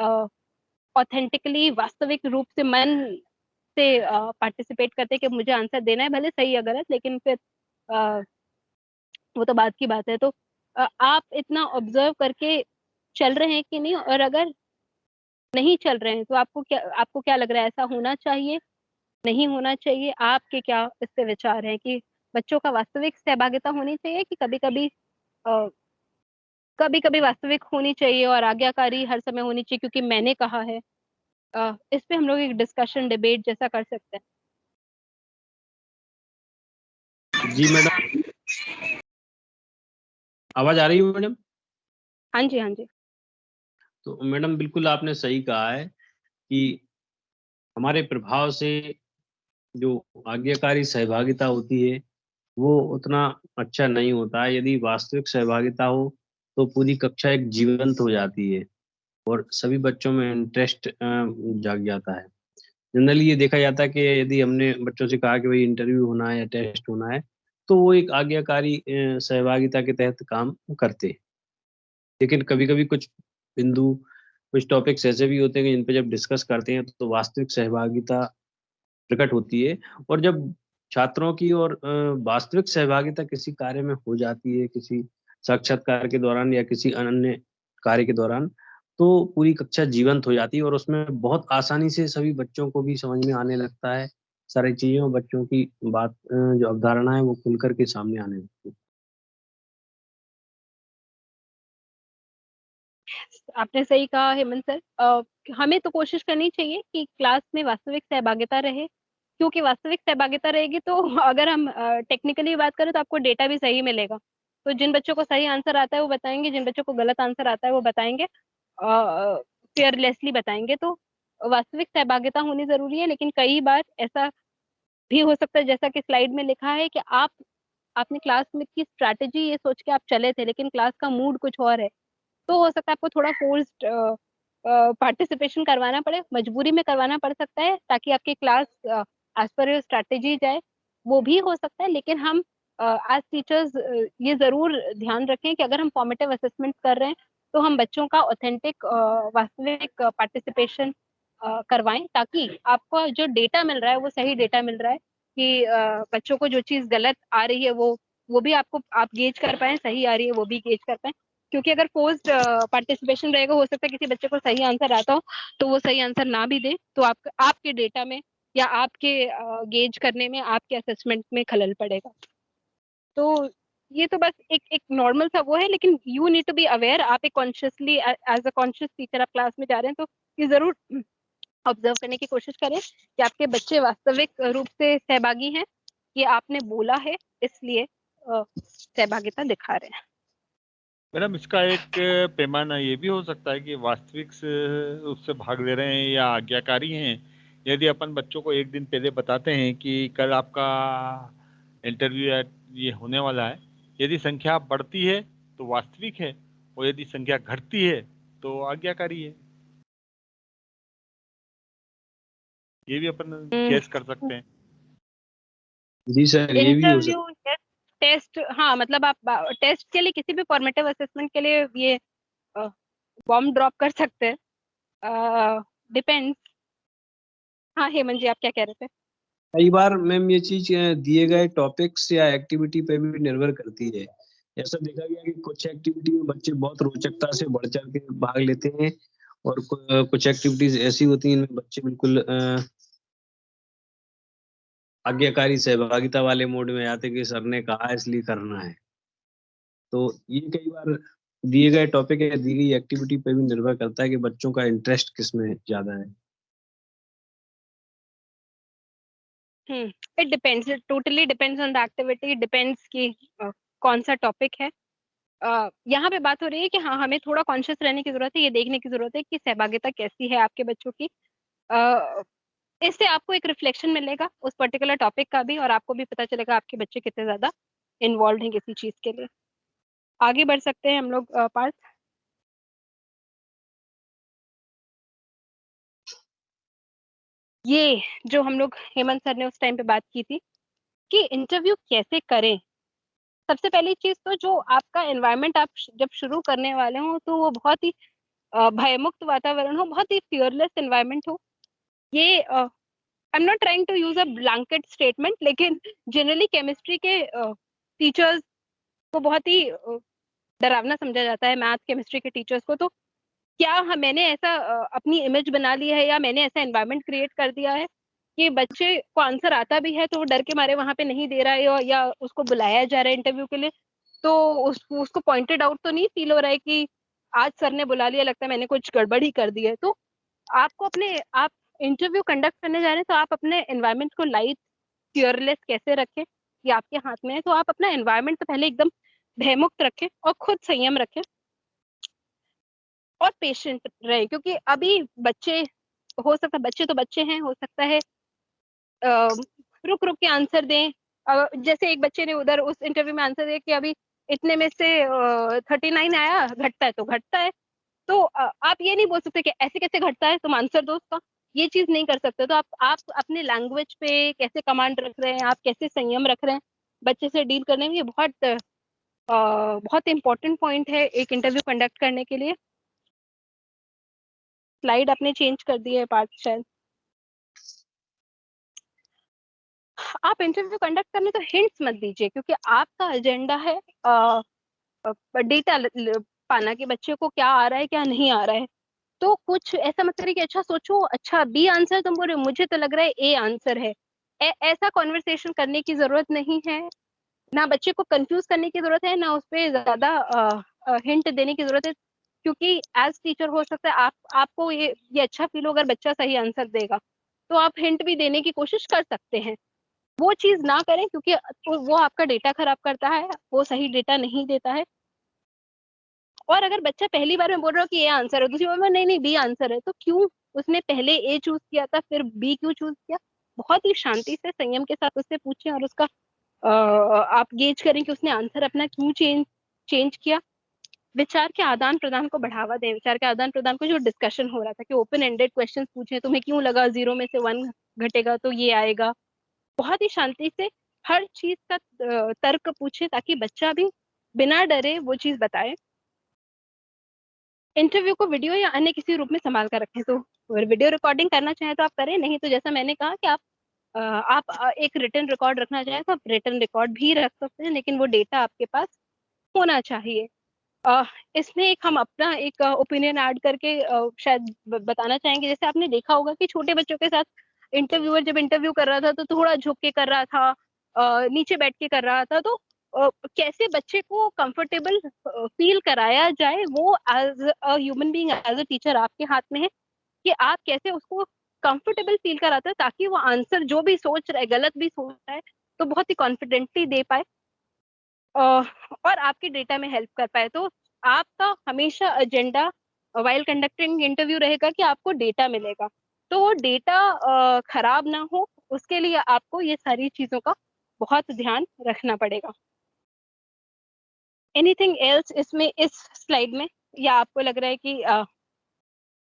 ऑथेंटिकली, वास्तविक रूप से, मन से पार्टिसिपेट करते हैं कि मुझे आंसर देना है, भले सही या गलत, लेकिन फिर अ, वो तो बात की बात है। तो आप इतना ऑब्जर्व करके चल रहे हैं कि नहीं, और अगर नहीं चल रहे हैं तो आपको क्या लग रहा है, ऐसा होना चाहिए, नहीं होना चाहिए? आपके क्या इस पे विचार है कि बच्चों का वास्तविक सहभागिता होनी चाहिए कि कभी कभी वास्तविक होनी चाहिए और आज्ञाकारी हर समय होनी चाहिए क्योंकि मैंने कहा है? इस पे हम लोग एक डिस्कशन, डिबेट जैसा कर सकते हैं। जी मैडम, आवाज आ रही है मैडम? हाँ जी, हाँ जी। तो मैडम बिल्कुल आपने सही कहा है कि हमारे प्रभाव से जो आज्ञाकारी सहभागिता होती है वो उतना अच्छा नहीं होता है। यदि वास्तविक सहभागिता हो तो पूरी कक्षा एक जीवंत हो जाती है और सभी बच्चों में इंटरेस्ट जाग जाता है। जनरली ये देखा जाता है कि यदि हमने बच्चों से कहा कि भाई इंटरव्यू होना है या टेस्ट होना है तो वो एक आज्ञाकारी सहभागिता के तहत काम करते हैं। लेकिन कभी-कभी कुछ बिंदु, कुछ टॉपिक्स ऐसे भी होते हैं कि जिन पे जब डिस्कस करते हैं तो वास्तविक सहभागिता प्रकट होती है। और जब छात्रों की और वास्तविक सहभागिता किसी कार्य में हो जाती है, किसी साक्षात्कार के दौरान या किसी अन्य कार्य के दौरान, तो पूरी कक्षा जीवंत हो जाती है और उसमें बहुत आसानी से सभी बच्चों को भी समझ में आने लगता है। सारी चीज़ें और बच्चों की बात जो अवधारणा है वो खुल कर के सामने आने लगती है। आपने सही कहा हेमंत सर। हमें तो कोशिश करनी चाहिए कि क्लास में वास्तविक सहभागिता रहे, क्योंकि वास्तविक सहभागिता रहेगी तो अगर हम टेक्निकली बात करें तो आपको डेटा भी सही मिलेगा। तो जिन बच्चों को सही आंसर आता है वो बताएंगे, जिन बच्चों को गलत आंसर आता है वो बताएंगे, फेयरलेसली बताएंगे। तो वास्तविक सहभागिता होनी जरूरी है, लेकिन कई बार ऐसा भी हो सकता है जैसा कि स्लाइड में लिखा है कि आपने क्लास में की स्ट्रैटेजी ये सोच के आप चले थे, लेकिन क्लास का मूड कुछ और है। तो हो सकता है आपको थोड़ा फोर्स्ड पार्टिसिपेशन करवाना पड़े, मजबूरी में करवाना पड़ सकता है ताकि आपकी class as per your strategy जाए, वो भी हो सकता है। लेकिन हम एज टीचर्स ये जरूर ध्यान रखें कि अगर हम फॉर्मेटिव असेसमेंट कर रहे हैं तो हम बच्चों का ऑथेंटिक, वास्तविक पार्टिसिपेशन करवाएं, ताकि आपको जो डेटा मिल रहा है वो सही डेटा मिल रहा है, कि बच्चों को जो चीज गलत आ रही है वो भी आप गेज कर पाए, सही आ रही है वो भी गेज कर पाए। क्योंकि अगर फोर्स्ड पार्टिसिपेशन रहेगा, हो सकता है किसी बच्चे को सही आंसर आता हो तो वो सही आंसर ना भी दे, तो आपके डेटा में या आपके गेज करने में, आपके असेसमेंट में खलल पड़ेगा। तो ये तो बस एक एक नॉर्मल सा वो है, लेकिन you need to be aware. आप एक consciously, as a conscious teacher आप क्लास में जा रहे हैं, तो ये जरूर ऑब्जर्व करने की कोशिश करें कि आपके बच्चे वास्तविक रूप से सहभागी हैं, ये आपने बोला है इसलिए सहभागिता दिखा रहे हैं। मैडम इसका एक पैमाना ये भी हो सकता है कि वास्तविक रूप से भाग ले रहे हैं या आज्ञाकारी हैं। यदि अपन बच्चों को एक दिन पहले बताते हैं कि कल आपका इंटरव्यू या ये होने वाला है, यदि संख्या बढ़ती है तो वास्तविक है, और यदि संख्या घटती है तो आज्ञाकारी है। ये भी अपन गेस कर सकते हैं। जी सर, ये भी हो सकता इंटरव्यू टेस्ट, हाँ मतलब आप टेस्ट के लिए किसी भी फॉर्मेटिव असेसमेंट के लिए ये बॉम्ब ड्रॉप कर सकते हैं। डिपेंड्स। हाँ हेमंत जी, आप क्या कह रहे थे? कई बार मैम ये चीज दिए गए टॉपिक्स या एक्टिविटी पे भी निर्भर करती है। ऐसा देखा गया कि कुछ एक्टिविटी में बच्चे बहुत रोचकता से बढ़ चढ़ के भाग लेते हैं और कुछ एक्टिविटीज ऐसी होती हैं इनमें बच्चे बिल्कुल आज्ञाकारी सहभागिता वाले मोड में आते कि सर ने कहा इसलिए करना है। तो ये कई बार दिए गए टॉपिक या दी गई एक्टिविटी पे भी निर्भर करता है कि बच्चों का इंटरेस्ट किसमें ज्यादा है। It depends, it totally depends on the activity, depends कि कौन सा टॉपिक है। यहाँ पे बात हो रही है कि हाँ हमें थोड़ा कॉन्शियस रहने की जरूरत है, ये देखने की जरूरत है कि सहभागिता कैसी है आपके बच्चों की। इससे आपको एक रिफ्लेक्शन मिलेगा उस पर्टिकुलर टॉपिक का भी, और आपको भी पता चलेगा आपके बच्चे कितने ज्यादा इन्वॉल्व हैं किसी चीज के लिए। आगे बढ़ सकते हैं हम लोग पार्थ। ये जो हम लोग हेमंत सर ने उस टाइम पे बात की थी कि इंटरव्यू कैसे करें। सबसे पहली चीज तो जो आपका एनवायरनमेंट आप जब शुरू करने वाले हो तो वो बहुत ही भयमुक्त वातावरण हो, बहुत ही फियरलेस एनवायरनमेंट हो। ये I am not trying to use a blanket statement, लेकिन जनरली केमिस्ट्री के टीचर्स को बहुत ही डरावना समझा जाता है, मैथ केमिस्ट्री के टीचर्स को। तो क्या मैंने ऐसा अपनी इमेज बना ली है या मैंने ऐसा एनवायरनमेंट क्रिएट कर दिया है कि बच्चे को आंसर आता भी है तो वो डर के मारे वहां पे नहीं दे रहा है, या उसको बुलाया जा रहा है इंटरव्यू के लिए तो उसको पॉइंटेड आउट तो नहीं फील हो रहा है कि आज सर ने बुला लिया, लगता है मैंने कुछ गड़बड़ ही कर दी है। तो आपको आप इंटरव्यू कंडक्ट करने जा रहे हैं तो आप अपने एनवायरनमेंट को लाइट फियरलेस कैसे रखें ये आपके हाथ में है। तो आप अपना एनवायरनमेंट तो पहले एकदम भयमुक्त रखें और खुद संयम रखें और पेशेंट रहे, क्योंकि अभी बच्चे, हो सकता है बच्चे तो बच्चे हैं, हो सकता है रुक रुक के आंसर दें। जैसे एक बच्चे ने उधर उस इंटरव्यू में आंसर दिया कि अभी इतने में से 39 आया, घटता है तो घटता है। तो आप ये नहीं बोल सकते कि ऐसे कैसे घटता है, तुम आंसर दो उसका। ये चीज नहीं कर सकते। तो आप अपने लैंग्वेज पे कैसे कमांड रख रहे हैं, आप कैसे संयम रख रहे हैं बच्चे से डील करने में, ये बहुत इंपॉर्टेंट पॉइंट है एक इंटरव्यू कंडक्ट करने के लिए। स्लाइड आपने चेंज कर दी है पार्ट शायद। आप इंटरव्यू कंडक्ट करने तो हिंट्स मत दीजिए, क्योंकि आपका एजेंडा है डेटा पाना कि बच्चे को क्या आ रहा है क्या नहीं आ रहा है। तो कुछ ऐसा मत करिए कि अच्छा सोचो, अच्छा बी आंसर तुम बोल रहे हो, मुझे तो लग रहा है ए आंसर है। ऐसा कॉन्वर्सेशन करने की जरूरत नहीं है। ना बच्चे को कंफ्यूज करने की जरूरत है, ना उस पर ज्यादा हिंट देने की जरूरत है, क्योंकि एज टीचर हो सकता है आपको ये अच्छा फील हो अगर बच्चा सही आंसर देगा, तो आप हिंट भी देने की कोशिश कर सकते हैं। वो चीज ना करें, क्योंकि वो आपका डेटा खराब करता है, वो सही डेटा नहीं देता है। और अगर बच्चा पहली बार में बोल रहा हो कि ये आंसर है, दूसरी बार में नहीं नहीं बी आंसर है, तो क्यों उसने पहले ए चूज किया था फिर बी क्यों चूज किया? बहुत ही शांति से संयम के साथ उससे पूछें और उसका आप गेज करें कि उसने आंसर अपना क्यों चेंज किया। विचार के आदान प्रदान को बढ़ावा दें। विचार के आदान प्रदान को, जो डिस्कशन हो रहा था कि ओपन एंडेड क्वेश्चन पूछे, तुम्हें क्यों लगा 0 में से 1 घटेगा तो ये आएगा। बहुत ही शांति से हर चीज का तर्क पूछे ताकि बच्चा भी बिना डरे वो चीज बताए। इंटरव्यू को वीडियो या अन्य किसी रूप में संभाल कर रखें। तो अगर वीडियो रिकॉर्डिंग करना चाहें तो आप करें, नहीं तो जैसा मैंने कहा कि आप एक रिटन रिकॉर्ड रखना चाहें तो आप रिटन रिकॉर्ड भी रख सकते हैं, लेकिन वो डेटा आपके पास होना चाहिए। इसमें एक हम अपना एक ओपिनियन ऐड करके शायद बताना चाहेंगे। जैसे आपने देखा होगा कि छोटे बच्चों के साथ इंटरव्यूअर जब इंटरव्यू कर रहा था तो थोड़ा झुक के कर रहा था, नीचे बैठ के कर रहा था। तो कैसे बच्चे को कंफर्टेबल फील कराया जाए, वो as a human being, as a teacher आपके हाथ में है कि आप कैसे उसको कंफर्टेबल फील कराते हैं ताकि वो आंसर जो भी सोच रहा है, गलत भी सोच रहा है तो बहुत ही कॉन्फिडेंटली दे पाए और आपके डेटा में हेल्प कर पाए। तो आपका हमेशा एजेंडा वाइल कंडक्टिंग इंटरव्यू रहेगा कि आपको डेटा मिलेगा, तो वो डेटा खराब ना हो उसके लिए आपको ये सारी चीजों का बहुत ध्यान रखना पड़ेगा। एनीथिंग एल्स इसमें, इस स्लाइड में, या आपको लग रहा है कि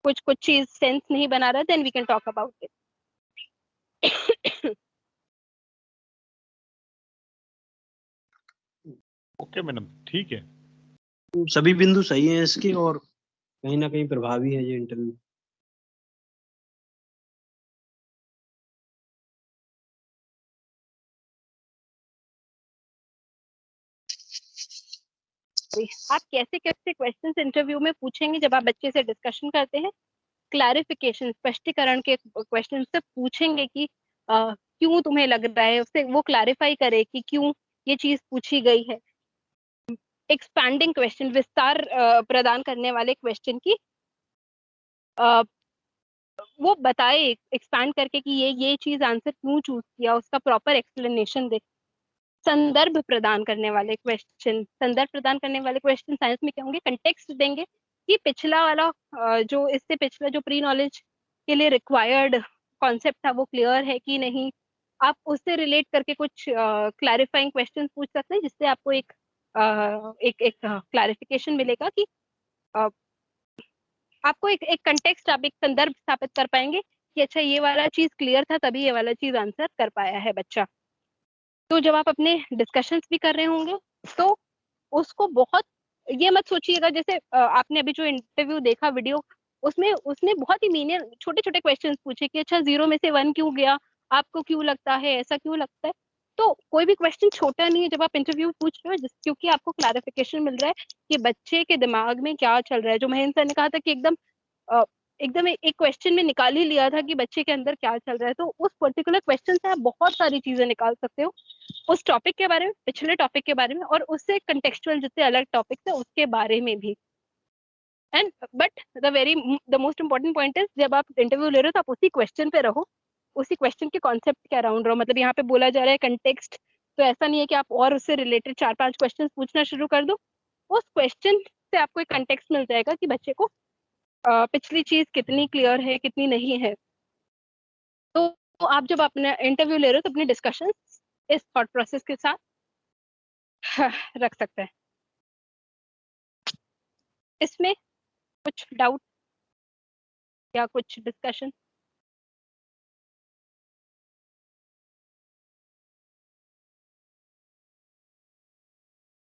कुछ चीज सेंस नहीं बना रहा, then we can talk about it. Okay madam, ठीक है। सभी बिंदु सही हैं इसके और कहीं ना कहीं प्रभावी है ये इंटरव्यू। आप कैसे कैसे क्वेश्चंस इंटरव्यू में पूछेंगे जब आप बच्चे से डिस्कशन करते हैं? क्लैरिफिकेशन, स्पष्टीकरण के क्वेश्चन से पूछेंगे कि क्यों तुम्हें लग रहा है, उससे वो क्लैरिफाई करे कि क्यों ये चीज पूछी गई है। एक्सपैंडिंग क्वेश्चन, विस्तार प्रदान करने वाले क्वेश्चन की वो बताए एक्सपैंड करके कि ये चीज आंसर क्यों चूज किया, उसका प्रॉपर एक्सप्लेनेशन दे। संदर्भ प्रदान करने वाले क्वेश्चन, साइंस में क्या होंगे, कंटेक्स्ट देंगे कि पिछला वाला जो इससे पिछला जो प्री नॉलेज के लिए रिक्वायर्ड कॉन्सेप्ट था वो क्लियर है कि नहीं। आप उससे रिलेट करके कुछ क्लैरिफाइंग क्वेश्चन पूछ सकते हैं जिससे आपको एक क्लैरिफिकेशन मिलेगा कि आपको एक कंटेक्स्ट, आप एक संदर्भ स्थापित कर पाएंगे कि अच्छा ये वाला चीज क्लियर था तभी ये वाला चीज आंसर कर पाया है बच्चा। तो जब आप अपने डिस्कशंस भी कर रहे होंगे तो उसको बहुत, ये मत सोचिएगा जैसे आपने अभी जो इंटरव्यू देखा वीडियो, उसमें उसने बहुत ही मीनिंग छोटे छोटे क्वेश्चंस पूछे कि अच्छा 0 में से 1 क्यों गया, आपको क्यों लगता है, ऐसा क्यों लगता है। तो कोई भी क्वेश्चन छोटा नहीं है जब आप इंटरव्यू पूछ रहे हो, क्योंकि आपको क्लैरिफिकेशन मिल रहा है कि बच्चे के दिमाग में क्या चल रहा है। जो महेंद्र सर ने कहा था कि एकदम एक क्वेश्चन में निकाल ही लिया था कि बच्चे के अंदर क्या चल रहा है, तो उस पर्टिकुलर क्वेश्चन से आप बहुत सारी चीजें निकाल सकते हो, उस टॉपिक के बारे में, पिछले टॉपिक के बारे में, और उससे कंटेक्चुअल जितने अलग टॉपिक्स है उसके बारे में भी। And but the most important point is, जब आप इंटरव्यू ले रहे हो तो आप उसी क्वेश्चन पे रहो, उसी क्वेश्चन के कॉन्सेप्ट के अराउंड रहो। मतलब यहाँ पे बोला जा रहा है कंटेक्स्ट, तो ऐसा नहीं है कि आप और उससे रिलेटेड 4-5 क्वेश्चन पूछना शुरू कर दो। उस क्वेश्चन से आपको एक कंटेक्स्ट मिल जाएगा कि बच्चे को पिछली चीज कितनी क्लियर है कितनी नहीं है। तो आप जब अपना इंटरव्यू ले रहे हो तो अपने डिस्कशन इस थॉट प्रोसेस के साथ रख सकते हैं। इसमें कुछ डाउट या कुछ डिस्कशन?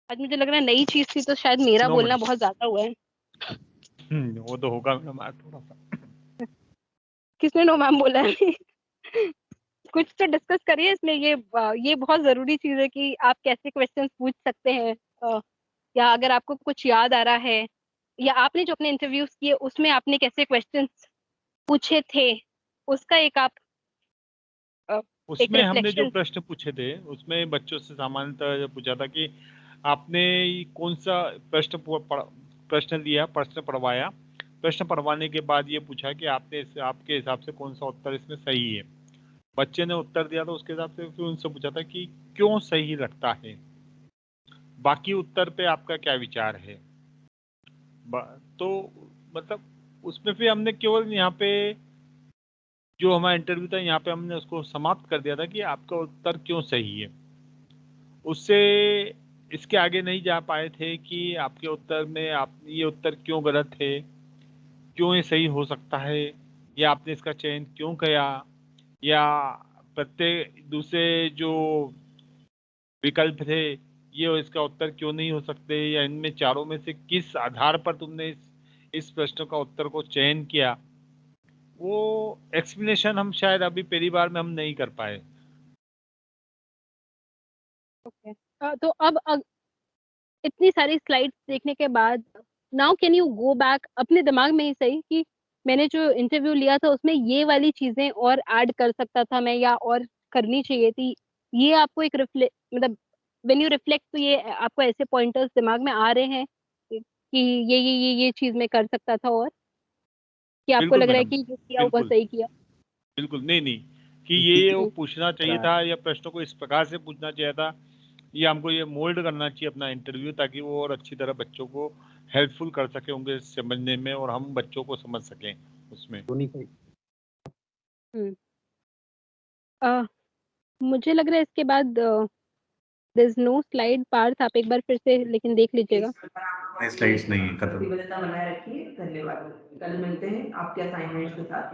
आज मुझे लग रहा है नई चीज थी तो शायद मेरा No, बोलना madam. बहुत ज्यादा हुआ है। वो तो होगा मैडम, थोड़ा सा। किसने नो मैम बोला है? कुछ तो डिस्कस करिए इसमें। ये बहुत जरूरी चीज है कि आप कैसे क्वेश्चंस पूछ सकते हैं, या अगर आपको कुछ याद आ रहा है, या आपने जो अपने इंटरव्यूज किए उसमें आपने कैसे क्वेश्चंस पूछे थे, उसका एक आप एक उसमें हमने जो रिफ्लेक्शन। प्रश्न पूछे थे उसमें बच्चों से सामान्यतः पूछा था कि आपने कौन सा प्रश्न दिया, प्रश्न पढ़वाया, प्रश्न पढ़वाने के बाद ये पूछा कि आपके हिसाब से कौन सा उत्तर इसमें सही है। बच्चे ने उत्तर दिया तो उसके हिसाब से फिर उनसे पूछा था कि क्यों सही लगता है, बाकी उत्तर पे आपका क्या विचार है। तो मतलब उसमें फिर हमने केवल यहाँ पे जो हमारा इंटरव्यू था यहाँ पे हमने उसको समाप्त कर दिया था कि आपका उत्तर क्यों सही है। उससे इसके आगे नहीं जा पाए थे कि आपके उत्तर में आप ये उत्तर क्यों गलत है, क्यों ये सही हो सकता है, या आपने इसका चयन क्यों किया, या प्रत्येक दूसरे जो विकल्प थे ये इसका उत्तर क्यों नहीं हो सकते, या इनमें चारों में से किस आधार पर तुमने इस प्रश्न का उत्तर को चयन किया। वो एक्सप्लेनेशन हम शायद अभी पहली बार में हम नहीं कर पाए। ओके, तो अब इतनी सारी स्लाइड्स देखने के बाद now can you go back अपने दिमाग में ही सही कि मैंने जो इंटरव्यू लिया था उसमें ये वाली चीजें और ऐड कर सकता था मैं, या और करनी चाहिए थी। ये आपको एक मतलब व्हेन यू रिफ्लेक्ट तो ये आपको ऐसे पॉइंटर्स दिमाग में आ रहे हैं कि ये चीज मैं कर सकता था, और कि आपको बिल्कुल लग रहा है मैडम, कि जो किया वो बिल्कुल सही किया? बिल्कुल नहीं कि ये वो पूछना चाहिए था या प्रश्नों को इस प्रकार से पूछना चाहिए था, या हमको ये मोल्ड करना चाहिए अपना इंटरव्यू ताकि वो और अच्छी तरह बच्चों को हेल्पफुल कर सके होंगे समझने में, और हम बच्चों को समझ सकें उसमें। मुझे लग रहा है इसके बाद there is no slide Parth, आप एक बार फिर से लेकिन देख लीजिएगा। स्लाइड्स नहीं है, खत्म। प्रतिबद्धता बनाए रखिए। धन्यवाद। कल मिलते हैं आपके असाइनमेंट्स के साथ।